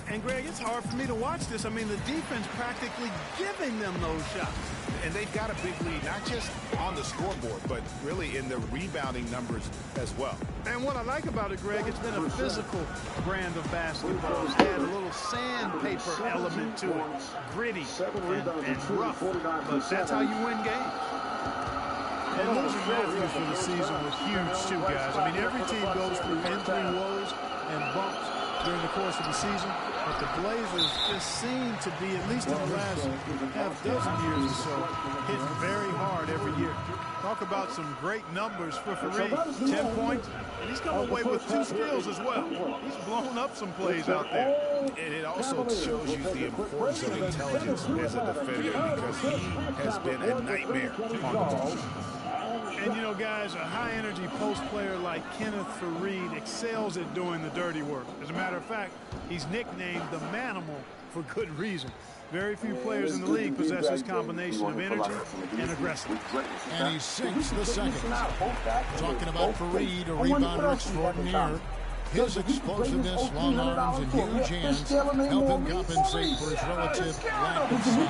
And Greg, it's hard for me to watch this. I mean, the defense practically giving them those shots. And they've got a big lead, not just on the scoreboard, but really in the rebounding numbers as well. And what I like about it, Greg, it's been a physical brand of basketball. It's had a little sandpaper element to it. Gritty and rough. But that's how you win games. And losing Matthews for the season was huge too, guys. I mean, every team goes through injury woes and bumps during the course of the season, but the Blazers just seem to be, at least in the last half dozen years or so, hit very hard every year. Talk about some great numbers for Farid. 10 points, and he's come away with 2 steals as well. He's blown up some plays out there. And it also shows you the importance of intelligence as a defender, because he has been a nightmare on the ball. And, you know, guys, a high-energy post player like Kenneth Farid excels at doing the dirty work. As a matter of fact, he's nicknamed the Manimal for good reason. Very few players in the league possess this combination of energy and aggressiveness. And he sinks the second. Talking about Farid, a rebounder extraordinaire. His explosiveness, long arms, and huge hands help him compensate for his relative lack of size.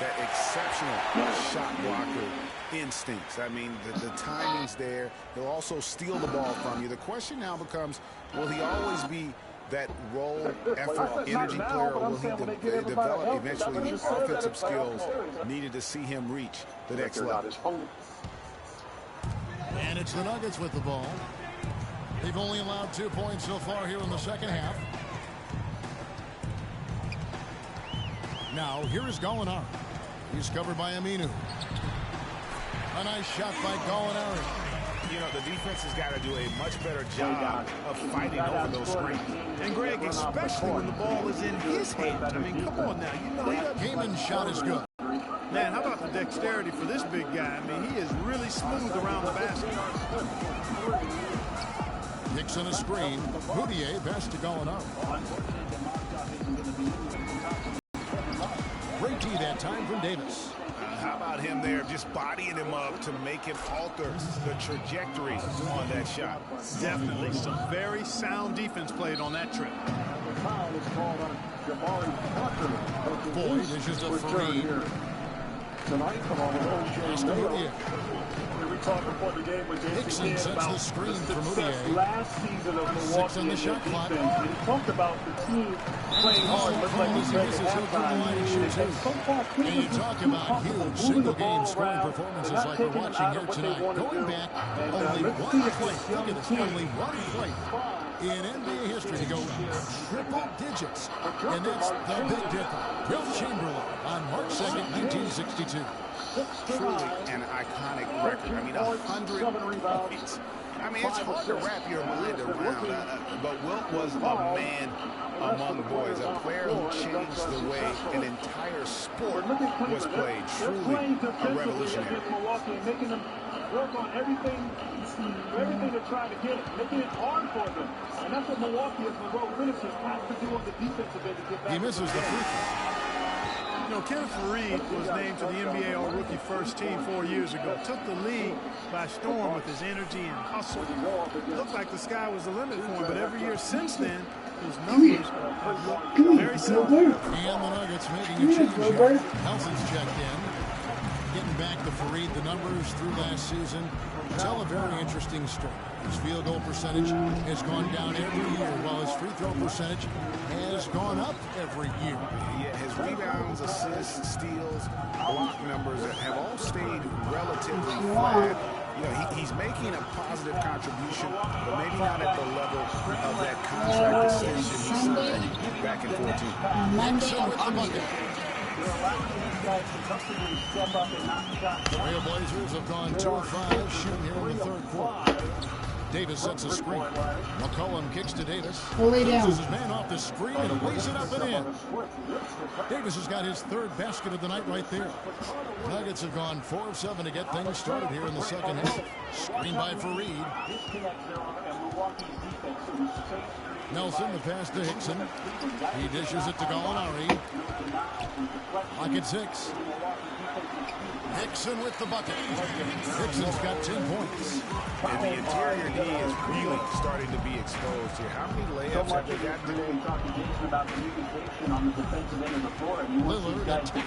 That exceptional shot blocker instincts. I mean, the timing's there. He'll also steal the ball from you. The question now becomes, will he always be that role, effort, energy player, or will he develop eventually the offensive skills needed to see him reach the next level? And it's the Nuggets with the ball. They've only allowed 2 points so far here in the second half. Now, here is Gallinari. He's covered by Aminu. A nice shot by Gallinari. You know, the defense has got to do a much better job of fighting over those screens. And Greg, especially when the ball is in his hands. I mean, come on now. You know, he doesn't. Gaiman's shot is good. Man, how about the dexterity for this big guy? I mean, he is really smooth around the basket. Nixon a screen. Routier pass to Gallinari. Great D that time from Davis. How about him there just bodying him up to make him alter the trajectory on that shot? Definitely some very sound defense played on that trip. Boyd is just a free. Pass to Routier. Nixon sets the screen for Routier. Last season of 6 on the shot clock. We talked about the team playing hard, looked like he's ready to and you talk about huge single-game scoring performances like we're watching here tonight. Going back, only one play. Look at this, only one play in NBA history to go triple digits. And that's the big difference. Wilt Chamberlain on March 2nd, 1962. Truly an iconic record. I mean, 100 points I mean, it's hard to wrap your mind around, but Wilt was a man among boys, a player who changed the way an entire sport was played. Truly a revolutionary. Making them work on everything to try to get it, making it hard for them. And that's what Milwaukee, as Monroe finishes, has to do on the defensive end to get back. He misses the free throw. You know, Kenneth Faried was named to the NBA All-Rookie First Team 4 years ago. Took the league by storm with his energy and hustle. Looked like the sky was the limit for him, but every year since then, his numbers have looked very similar. And the Nuggets making a change here. Nelson's checked in. Getting back to Faried, the numbers through last season tell a very interesting story. His field goal percentage has gone down every year, while his free throw percentage has gone up every year. Yeah, his rebounds, assists, steals, block numbers have all stayed relatively flat. You know, he's making a positive contribution, but maybe not at the level of that contract extension he signed back in 14. Trailblazers have gone 2 of 5 shooting here in the third quarter. Davis sets a screen. McCollum kicks to Davis. Loses his man off the screen and lays it up and in. Davis has got his third basket of the night right there. Nuggets have gone 4 of 7 to get things started here in the second half. Screen by Faried. Nelson, the pass to Hickson. He dishes it to Gallinari. Clock at 6. Hickson with the bucket. Hickson's got 10 points. And the interior D is really starting to be exposed here. How many layups have they got today? Lillard at 10.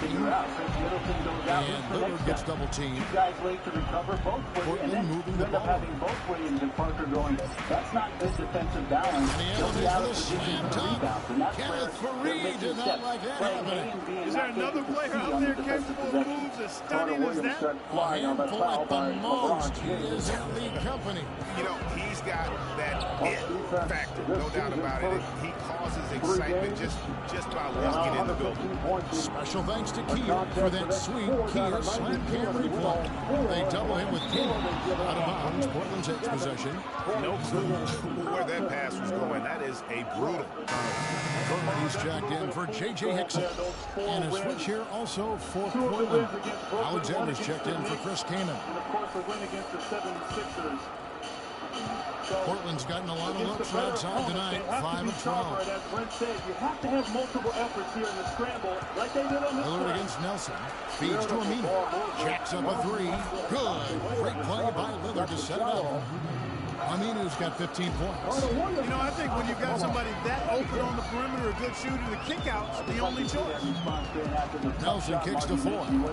And Lillard gets double teamed. Portland moving the ball. That's not good defensive balance. And the elevator for the slam dunk. Kenneth Faried did not like that happening. Is there another player out there capable of moves as stunning as that? A handful at the most. He is in league company. You know, he's got that it factor, no doubt about it. He causes excitement just by walking in the building. Special thanks to Keir for that sweet Keir slam cam replay. They double him with Keir. Out of bounds, Portland takes possession. No clue where that pass was going. That is a brutal turnover. He's checked in for J.J. Hickson. And a switch here also for Portland. Alexander's checked in for Chris Kaman. Portland's gotten a lot of looks from outside tonight. 5 of 12. You have to have multiple efforts here in the scramble, like they did on this Lillard against Nelson. Feeds to Aminu. Jacks up a 3. Good. Great play by Lillard to set it up. Aminu's got 15 points. You know, I think when you've got somebody that open on the perimeter, a good shooter, the kick-out's the only choice. Nelson kicks to 4. No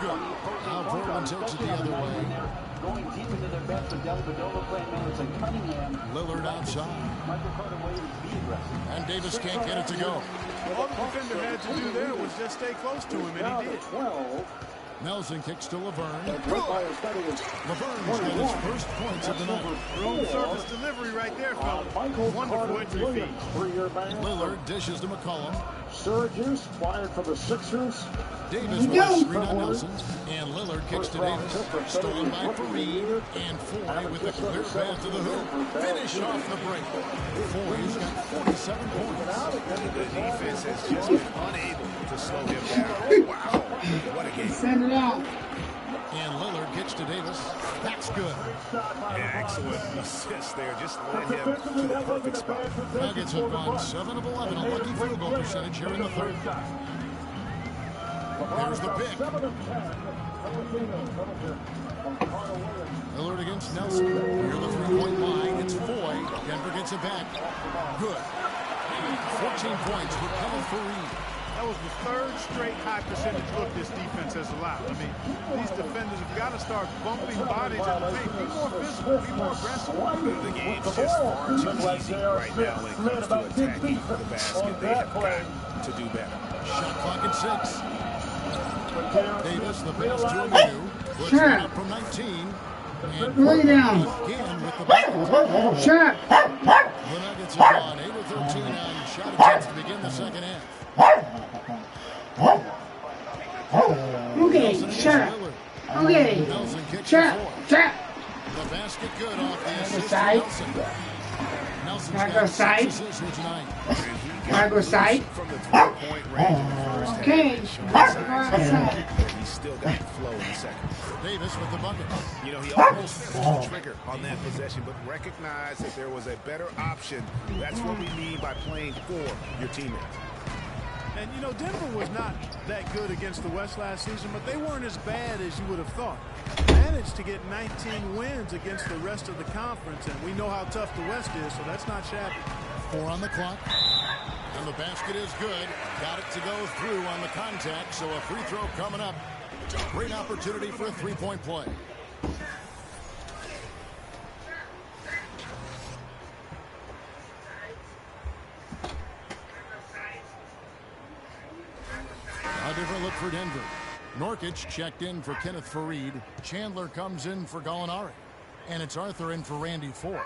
good. Now Portland takes it the other way. Going deep into their bench with Dellavedova playing minutes and Cunningham. Lillard outside. And Davis can't get it to go. All the defender had to do there was just stay close to him, and he did. Nelson kicks to Laverne. Laverne's got his first points of the night. Room service delivery right there, fellas. Wonderful entry feed. Lillard dishes to McCollum. Syracuse fired for the Sixers. Davis with a screen on Nelson. And Lillard kicks to Davis. Stolen by Faried. And Foy with a clear path to the hoop. Finish off the break. Foy's got 47 points. The defense has just been unable to slow him down. Wow. What a game. Send it out. And Lillard kicks to Davis. That's good. Yeah, excellent assist there. Just led him to the perfect spot. Nuggets have gone 7 of 11. A lucky field goal percentage here in the third. Here's the pick. Lillard against Nelson. Near the 3-point line. It's Foy. Denver gets it back. Good. 14 points for Kenneth Faried. That was the third straight high percentage look this defense has allowed. I mean, these defenders have got to start bumping bodies in the paint. Be more physical, be more aggressive. The game's just far too easy right now when it comes to attacking the basket. They have got to do better. Shot clock at 6. Davis, the pass to Aminu. Puts it up from 19. And lay down. Again with the bucket. Shot. The Nuggets have gone 8 of 13 on shot attempts to begin the second half. Okay, shut up. Okay. Nelson kicks Trap. it forward. Trap. The basket good off the assist. Side. Nelson. Nelson's Can I got go 6 side? assists here tonight. Can I go side? From the three-point range in the first Okay. half. He's still got the flow in the second. Davis with the bucket. You know, he almost pulled the trigger on that possession, but recognized that there was a better option. That's what we mean by playing for your teammates. And, you know, Denver was not that good against the West last season, but they weren't as bad as you would have thought. Managed to get 19 wins against the rest of the conference, and we know how tough the West is, so that's not shabby. 4 on the clock. And the basket is good. Got it to go through on the contact, so a free throw coming up. Great opportunity for a three-point play. A different look for Denver. Nurkic checked in for Kenneth Faried. Chandler comes in for Gallinari. And it's Arthur in for Randy Ford.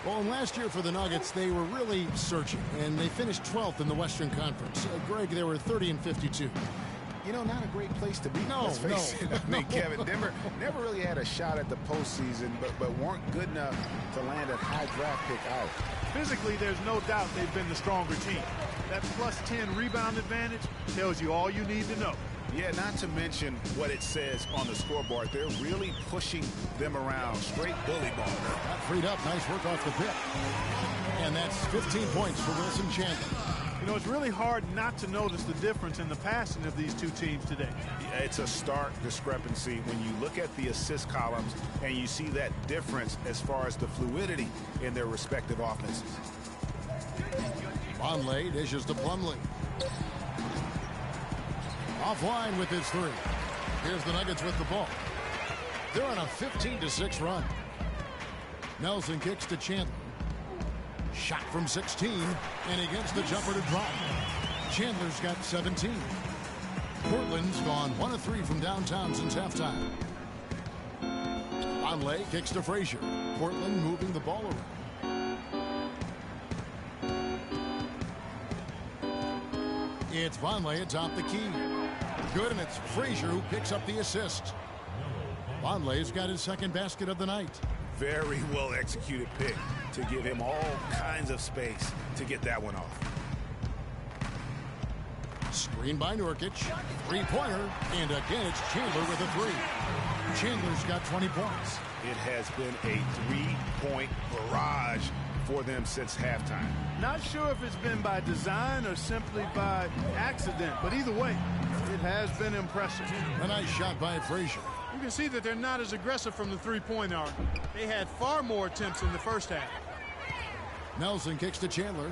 Well, last year for the Nuggets, they were really searching, and they finished 12th in the Western Conference. Greg, they were 30-52. You know, not a great place to be. No, let's face it. I mean, Kevin, Denver never really had a shot at the postseason, but weren't good enough to land a high draft pick either. Physically, there's no doubt they've been the stronger team. That plus 10 rebound advantage tells you all you need to know. Yeah, not to mention what it says on the scoreboard. They're really pushing them around. Straight bully ball. Got freed up. Nice work off the pick. And that's 15 points for Wilson Chandler. You know, it's really hard not to notice the difference in the passing of these two teams today. Yeah, it's a stark discrepancy when you look at the assist columns and you see that difference as far as the fluidity in their respective offenses. Vonleh dishes to Plumlee. Offline with his three. Here's the Nuggets with the ball. They're on a 15-6 run. Nelson kicks to Chandler. Shot from 16, and he gets the jumper to drop. Chandler's got 17. Portland's gone 1 of 3 from downtown since halftime. Vonleh kicks to Frazier. Portland moving the ball around. It's Vonleh atop the key. Good, and it's Frazier who picks up the assist. Vonleh's got his second basket of the night. Very well executed pick to give him all kinds of space to get that one off. Screen by Nurkic. Three-pointer. And again, it's Chandler with a three. Chandler's got 20 points. It has been a three-point barrage for them since halftime. Not sure if it's been by design or simply by accident, but either way, it has been impressive. A nice shot by Frazier. You can see that they're not as aggressive from the three-point arc. They had far more attempts in the first half. Nelson kicks to Chandler.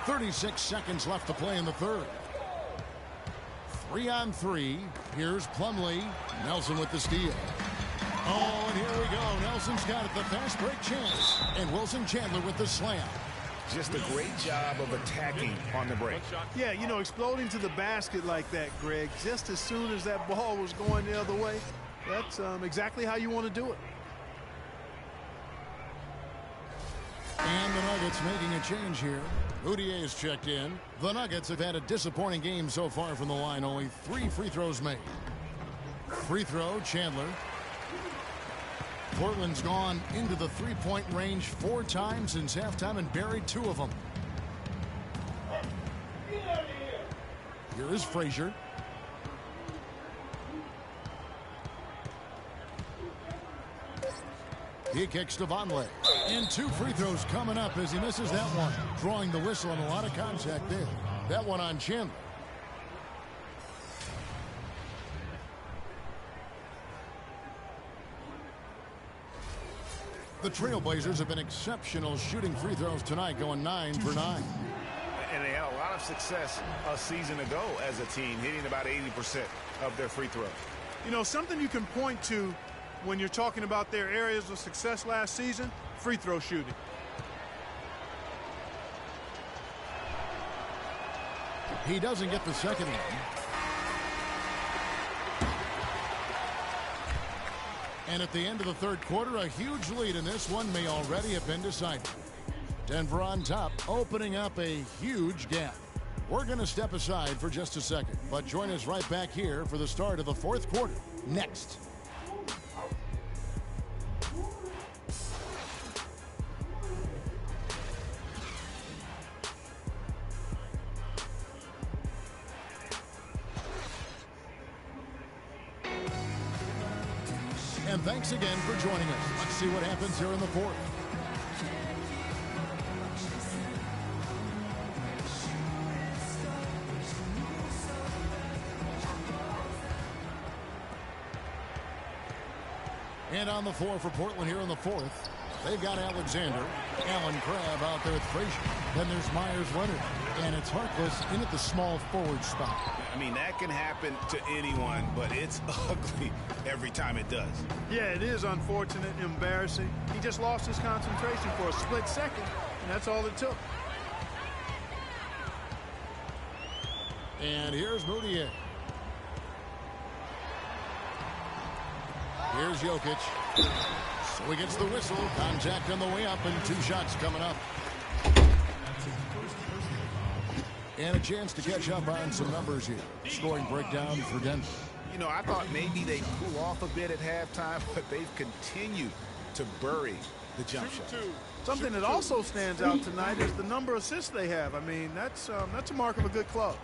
36 seconds left to play in the third. 3 on 3. Here's Plumlee. Nelson with the steal. Oh, and here we go. Nelson's got it, the fast break chance. And Wilson Chandler with the slam. Just a great job of attacking on the break. Yeah, you know, exploding to the basket like that, Greg, just as soon as that ball was going the other way, that's exactly how you want to do it. And the Nuggets making a change here. Udier is checked in. The Nuggets have had a disappointing game so far from the line. Only 3 free throws made. Free throw, Chandler. Portland's gone into the three-point range 4 times since halftime and buried 2 of them. Here is Frazier. He kicks to Vonleh. And 2 free throws coming up as he misses that one. Drawing the whistle and a lot of contact there. That one on Chandler. The Trailblazers have been exceptional shooting free throws tonight, going 9 for 9. And they had a lot of success a season ago as a team, hitting about 80% of their free throws. You know, something you can point to when you're talking about their areas of success last season, free throw shooting. He doesn't get the second one. And at the end of the third quarter, a huge lead in this one may already have been decided. Denver on top, opening up a huge gap. We're going to step aside for just a second, but join us right back here for the start of the fourth quarter. Next. And thanks again for joining us. Let's see what happens here in the fourth. And on the floor for Portland here in the fourth, they've got Alexander, Allen Crabbe out there with Frazier. Then there's Myers Leonard, and it's Harkless in at the small forward spot. I mean, that can happen to anyone, but it's ugly every time it does. Yeah, it is unfortunate and embarrassing. He just lost his concentration for a split second, and that's all it took. And here's Moutier. Here's Jokic. So he gets the whistle. Contact on the way up, and 2 shots coming up. And a chance to catch up on some numbers here. Scoring breakdown for Denver. You know, I thought maybe they'd cool off a bit at halftime, but they've continued to bury the jump shot. Something that also stands out tonight is the number of assists they have. I mean, that's a mark of a good club.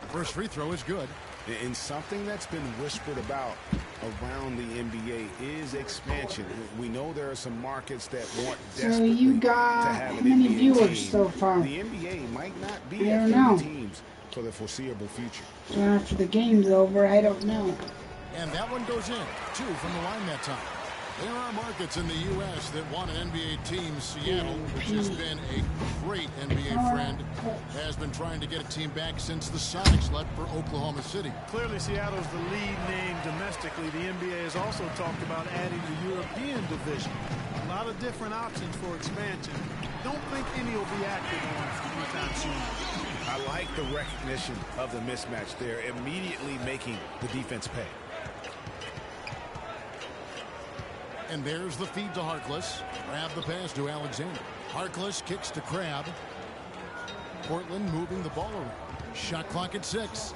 First free throw is good. And something that's been whispered about around the NBA is expansion. We know there are some markets that want desperately so you got to have how many NBA viewers team. so far? The NBA might not be I at don't 50 know. teams for the foreseeable future. So after the game's over, I don't know. And that one goes in. 2 from the line that time. There are markets in the U.S. that want an NBA team. Seattle, which has been a great NBA friend, has been trying to get a team back since the Sonics left for Oklahoma City. Clearly, Seattle's the lead name domestically. The NBA has also talked about adding the European division. A lot of different options for expansion. Don't think any will be active on anytime soon. I like the recognition of the mismatch there, immediately making the defense pay. And there's the feed to Harkless. Grab the pass to Alexander. Harkless kicks to Crabbe. Portland moving the ball around. Shot clock at 6.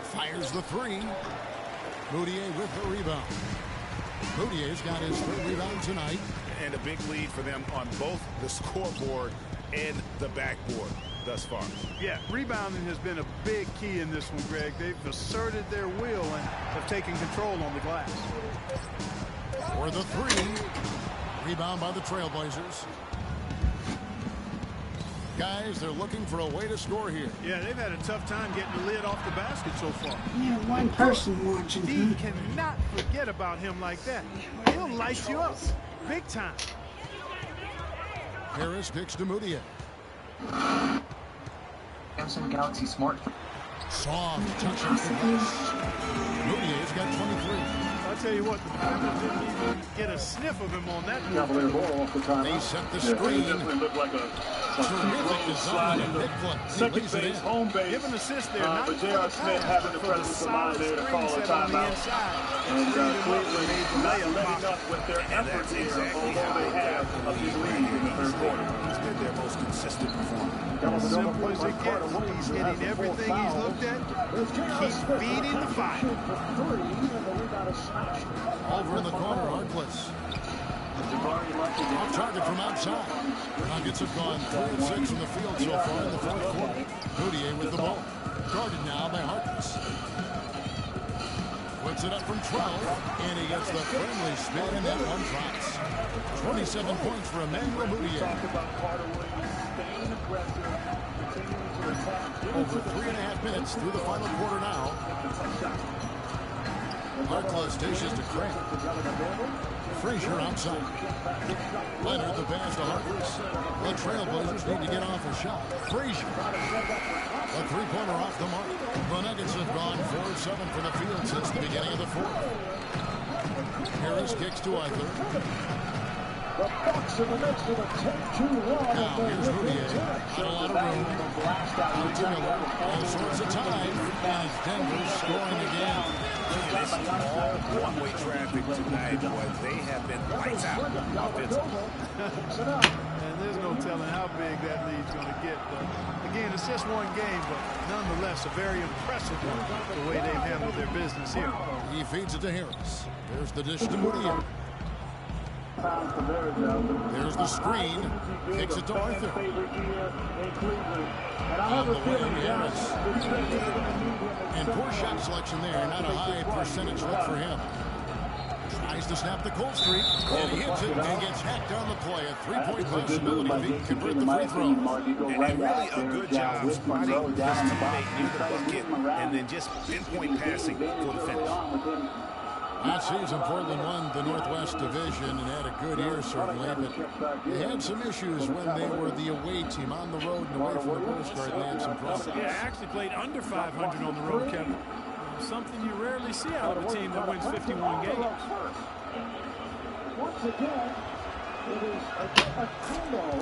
Fires the 3. Moutier with the rebound. Moutier's got his 3rd rebound tonight. And a big lead for them on both the scoreboard and the backboard thus far. Yeah, rebounding has been a big key in this one, Greg. They've asserted their will and have taken control on the glass. For the 3. Rebound by the Trailblazers. Guys, they're looking for a way to score here. Yeah, they've had a tough time getting the lid off the basket so far. Yeah, one person watching. You cannot forget about him like that. He'll light you up big time. Harris kicks to Moutier. Samsung Galaxy Smart. Soft touch on the glass. Moutier's got 23. I'll tell you what, the Blazers didn't even get a sniff of him on that move. They set the screen. Terrific design of Nick Foot. Second base, home base. Give an assist there, not but J.R. Smith having the presence of mind there to call a timeout. And Cleveland not letting up with their efforts here, although they have a big lead in the third quarter. He's been their most consistent performer. Simple as it gets. He's hitting everything he's looked at. Keep feeding the fire. Over in the corner, Harkless. Off target from outside. Nuggets have gone 3 of 6 from the field so far in the fourth quarter. Moutier with the ball. Guarded now by Harkless. Puts it up from 12, and he gets the friendly spin, and that one drops. 27 points for Emmanuel Moutier. Over 3.5 minutes through the final quarter now. Harkless dishes to Crabbe. Frazier outside. Leonard the pass to Harkless. The Trailblazers need to get off a shot. Frazier. A 3-pointer off the mark. The Nuggets have gone 4 of 7 from the field since the beginning of the fourth. Harris kicks to Arthur. Now here's Moutier. Got a lot of room. All sorts of time. And Denver scoring again. This is all one-way traffic tonight, boy. They have been lights out offensively. And there's no telling how big that lead's going to get. But again, it's just one game, but nonetheless, a very impressive one, the way they've handled their business here. He feeds it to Harris. There's the dish to Moutier. There's the screen. Kicks it to Arthur. On the wing, Harris. And poor shot selection there. Not a high percentage look for him. Tries to snap the cold streak. And he hits it and gets hacked on the play. A three-point possibility if he can convert the free throw. And really a good job spotting his teammate near the bucket and then just pinpoint passing for the finish. Last season, Portland won the Northwest Division and had a good year, certainly, but they had some issues when they were the away team on the road and away from the Coast Guard. They had some problems. Yeah, actually played under 500 on the road, Kevin. Something you rarely see out of a team that wins 51 games. Once again, it is a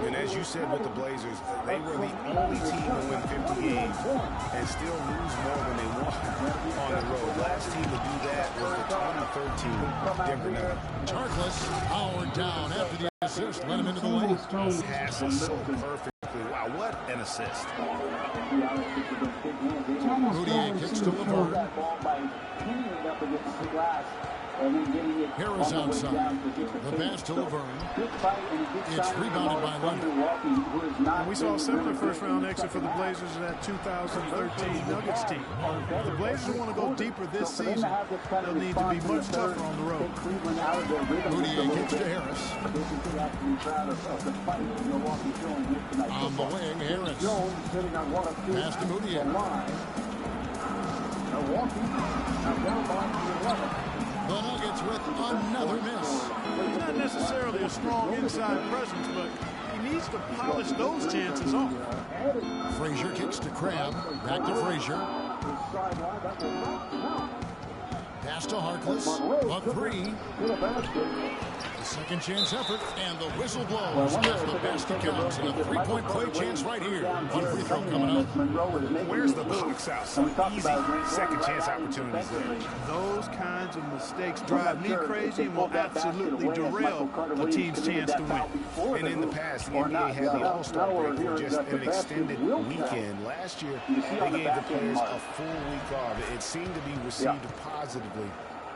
and as you said with the Blazers, they were the only team to win 50 games and still lose more than they won on the road. Last team to do that was the 2013 Denver Nuggets. Charkless powered down after the assist. Let him into the lane. Passes so perfectly. Wow, what an assist. Moutier kicks to LeVert. Harris outside. The pass to Laverne. It's rebounded by Leonard. And we saw a similar first-round exit for the Blazers in that 2013 Nuggets team. If the Blazers want to go deeper this season, they'll need to be much tougher on the road. Moutier kicks to Harris. On the wing, Harris. Pass to Moutier. The Nuggets with another miss. He's not necessarily a strong inside presence, but he needs to polish those chances off. Frazier kicks to Crabbe. Back to Frazier. Pass to Harkless. A three. The second chance effort, and the whistle blows as the basket counts. And a three-point play chance right here. One free throw coming up. Where's the box out? Some easy second chance opportunities there. Those kinds of mistakes drive me crazy and will absolutely derail a team's chance to win. And in the past, the NBA had the All-Star break for just an extended weekend. Last year, they gave the players a full week off. It seemed to be received positively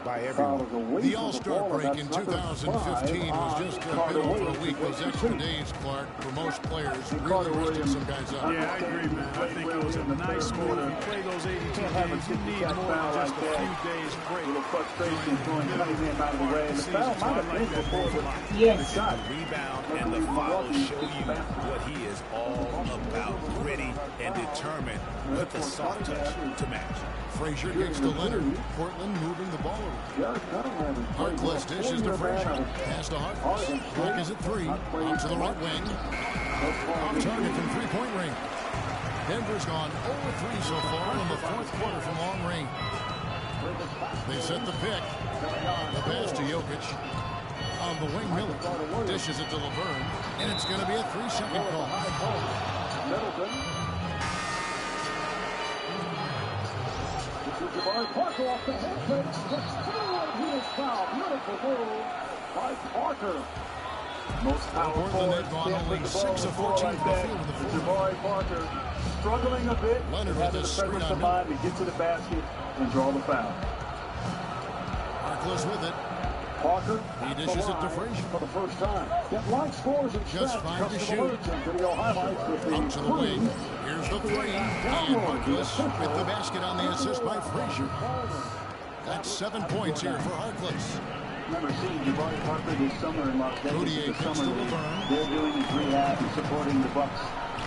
by everyone. The All-Star break in 2015 was just a bit over a week. Those extra days, Clark, for most players, really rested some guys up. Yeah, I agree, man. I think it was a nice score. If you play those 82 games, you need more than just a few days break. Yes. The rebound and the follow show you what he is all about. Gritty and determined with the soft touch to match. Frazier kicks to Leonard. Portland moving the ball over. Harkless dishes to Frazier. Pass to Harkless. Black is at three. Out to the right wing. Off target from three-point range. Denver's gone 0-3 so far in the fourth quarter from long range. They set the pick. The pass to Jokic. On the wing, Miller dishes it to Laverne. And it's going to be a 3-second call. Jabari Parker off the head fake. He is fouled. Beautiful move by Parker. Most powerful Portland had gone only 6 of 14 from the field in the fourth. Jabari Parker struggling a bit. Leonard with the screen on mind to get to the basket and draw the foul. Harkless with it. Parker, he dishes it to Frazier. For the first time. That line scores and just 5 to shoot. Out to the wing. Here's the three. And Harkless with the basket on the assist by Frazier. That's 7 points here for Harkless. Remember seeing Jabari Parker this summer in Las Vegas. Moutier kicks to Laverne. They're doing his rehab and supporting the Bucks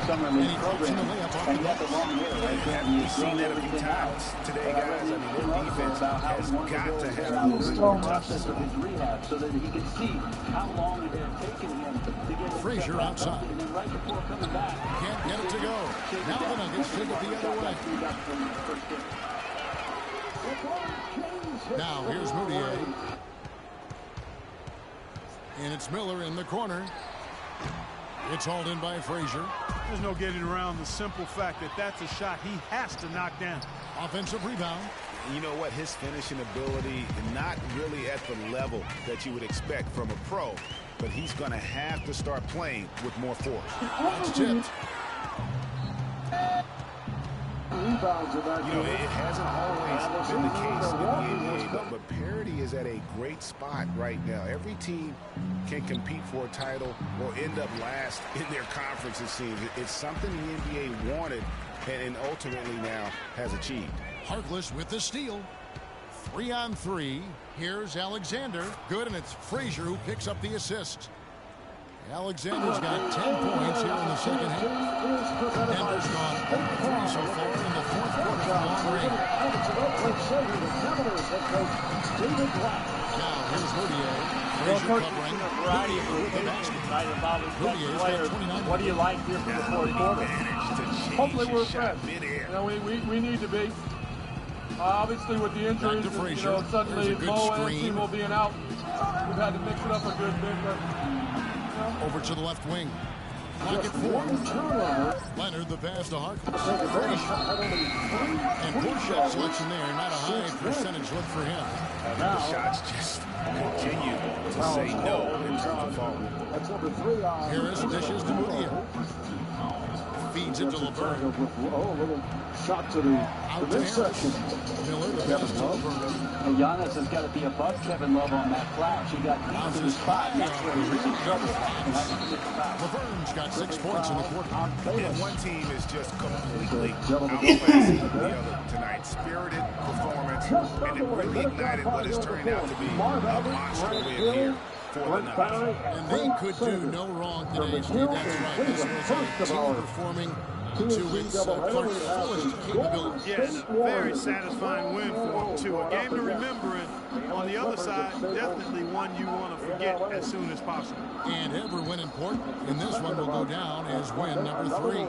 summer league program. And yet the long hair. We've seen that a few times today, guys. I mean, their defense has got to have a little bit more toughness. Of his rehab so that he can see how long it has taken him to get Frazier outside. And then right before coming back, can't get it to go. Now the Nuggets take it the other way. Now here's Moutier. And it's Miller in the corner. It's hauled in by Frazier. There's no getting around the simple fact that that's a shot he has to knock down. Offensive rebound. You know what? His finishing ability, not really at the level that you would expect from a pro, but he's going to have to start playing with more force. That's tipped. You know, it hasn't always been the case in the NBA, but parity is at a great spot right now. Every team can compete for a title or end up last in their conference, it seems. It's something the NBA wanted and ultimately now has achieved. Harkless with the steal. 3-on-3. Here's Alexander. Good, and it's Frazier who picks up the assist. Alexander's got 10 points here in the second half. Denver's gone 0-3 so far in the fourth quarter for long range. Now here's Moutier. Frazier covering. What do you like here for the fourth quarter? Hopefully we're fresh. You know, we need to be. Obviously with the injuries, you know, suddenly Mo and Timo being out, we've had to mix it up a good bit, but over to the left wing. Clock at 4. Leonard, the pass to Harkless. And poor shot selection there. Not a high percentage look for him. The shots just continue to say no in terms of falling. Harris dishes to Moutier. Feeds it to LeVert. Shot to the midsection. Miller, the pass to LeVert. And Giannis has got to be above Kevin Love on that flash. He got into the spot. That's where he was in trouble. LeVert's got 6 points in the quarter. And one team is just completely outclassing the other tonight. Spirited performance, and it really ignited what is turning out to be a monster win here for the Nuggets. And they could do no wrong today, Steve. That's right. This was a team performing to its fullest capability. Yeah, and a very satisfying win for him, too. A game to remember, and on the other side, definitely one you want to forget as soon as possible. And every win important, and this one will go down as win number 3.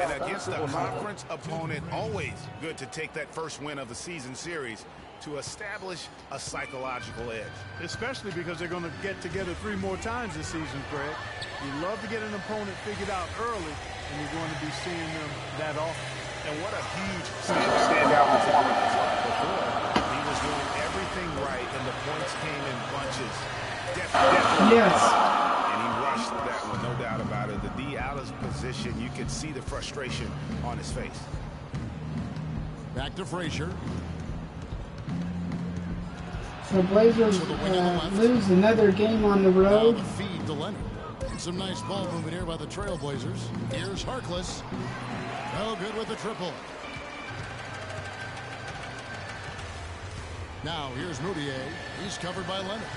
And against a conference opponent, always good to take that first win of the season series to establish a psychological edge. Especially because they're going to get together 3 more times this season, Craig. You love to get an opponent figured out early, and you're going to be seeing them that often. And what a huge standout performance. Before, he was doing everything right, and the points came in bunches. Definitely. Yes. And he rushed that one, no doubt about it. The D out of position, you could see the frustration on his face. Back to Frazier. So Blazers lose another game on the road. Now the feed to Leonard. Some nice ball movement here by the Trailblazers. Here's Harkless. No good with the triple. Now here's Moutier. He's covered by Leonard.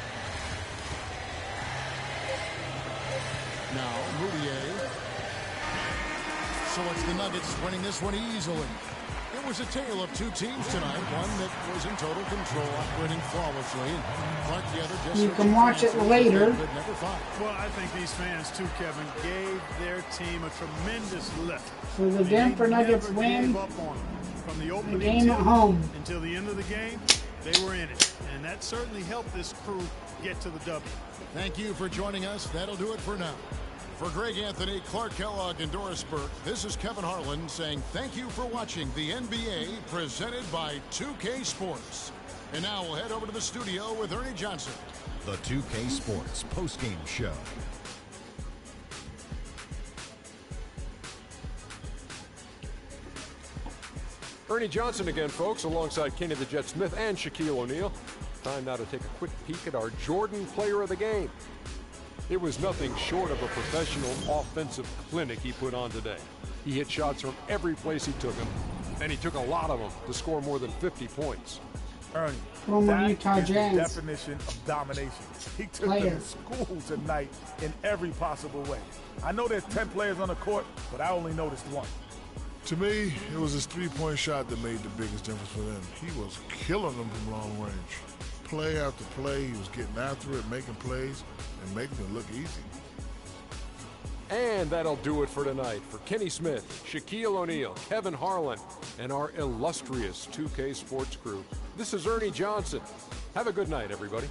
Now Moutier. So it's the Nuggets winning this one easily. It was a tale of 2 teams tonight. One that was in total control, operating flawlessly. Clark the other just you can watch it later. Well, I think these fans too, Kevin, gave their team a tremendous lift. So the Denver Nuggets win from the opening game at home until the end of the game. They were in it, and that certainly helped this crew get to the W. Thank you for joining us. That'll do it for now. For Greg Anthony, Clark Kellogg, and Doris Burke, this is Kevin Harlan saying thank you for watching the NBA presented by 2K Sports. And now we'll head over to the studio with Ernie Johnson. The 2K Sports postgame show. Ernie Johnson again, folks, alongside Kenny the Jet Smith and Shaquille O'Neal. Time now to take a quick peek at our Jordan Player of the Game. It was nothing short of a professional offensive clinic he put on today. He hit shots from every place he took them, and he took a lot of them to score more than 50 points. Ernie, Former Utah is the Jazz definition of domination. He took player. them to school tonight in every possible way. I know there's 10 players on the court, but I only noticed one. To me, it was his three-point shot that made the biggest difference for them. He was killing them from long range. Play after play, he was getting after it, making plays, and making it look easy. And that'll do it for tonight. For Kenny Smith, Shaquille O'Neal, Kevin Harlan, and our illustrious 2K Sports crew, this is Ernie Johnson. Have a good night, everybody.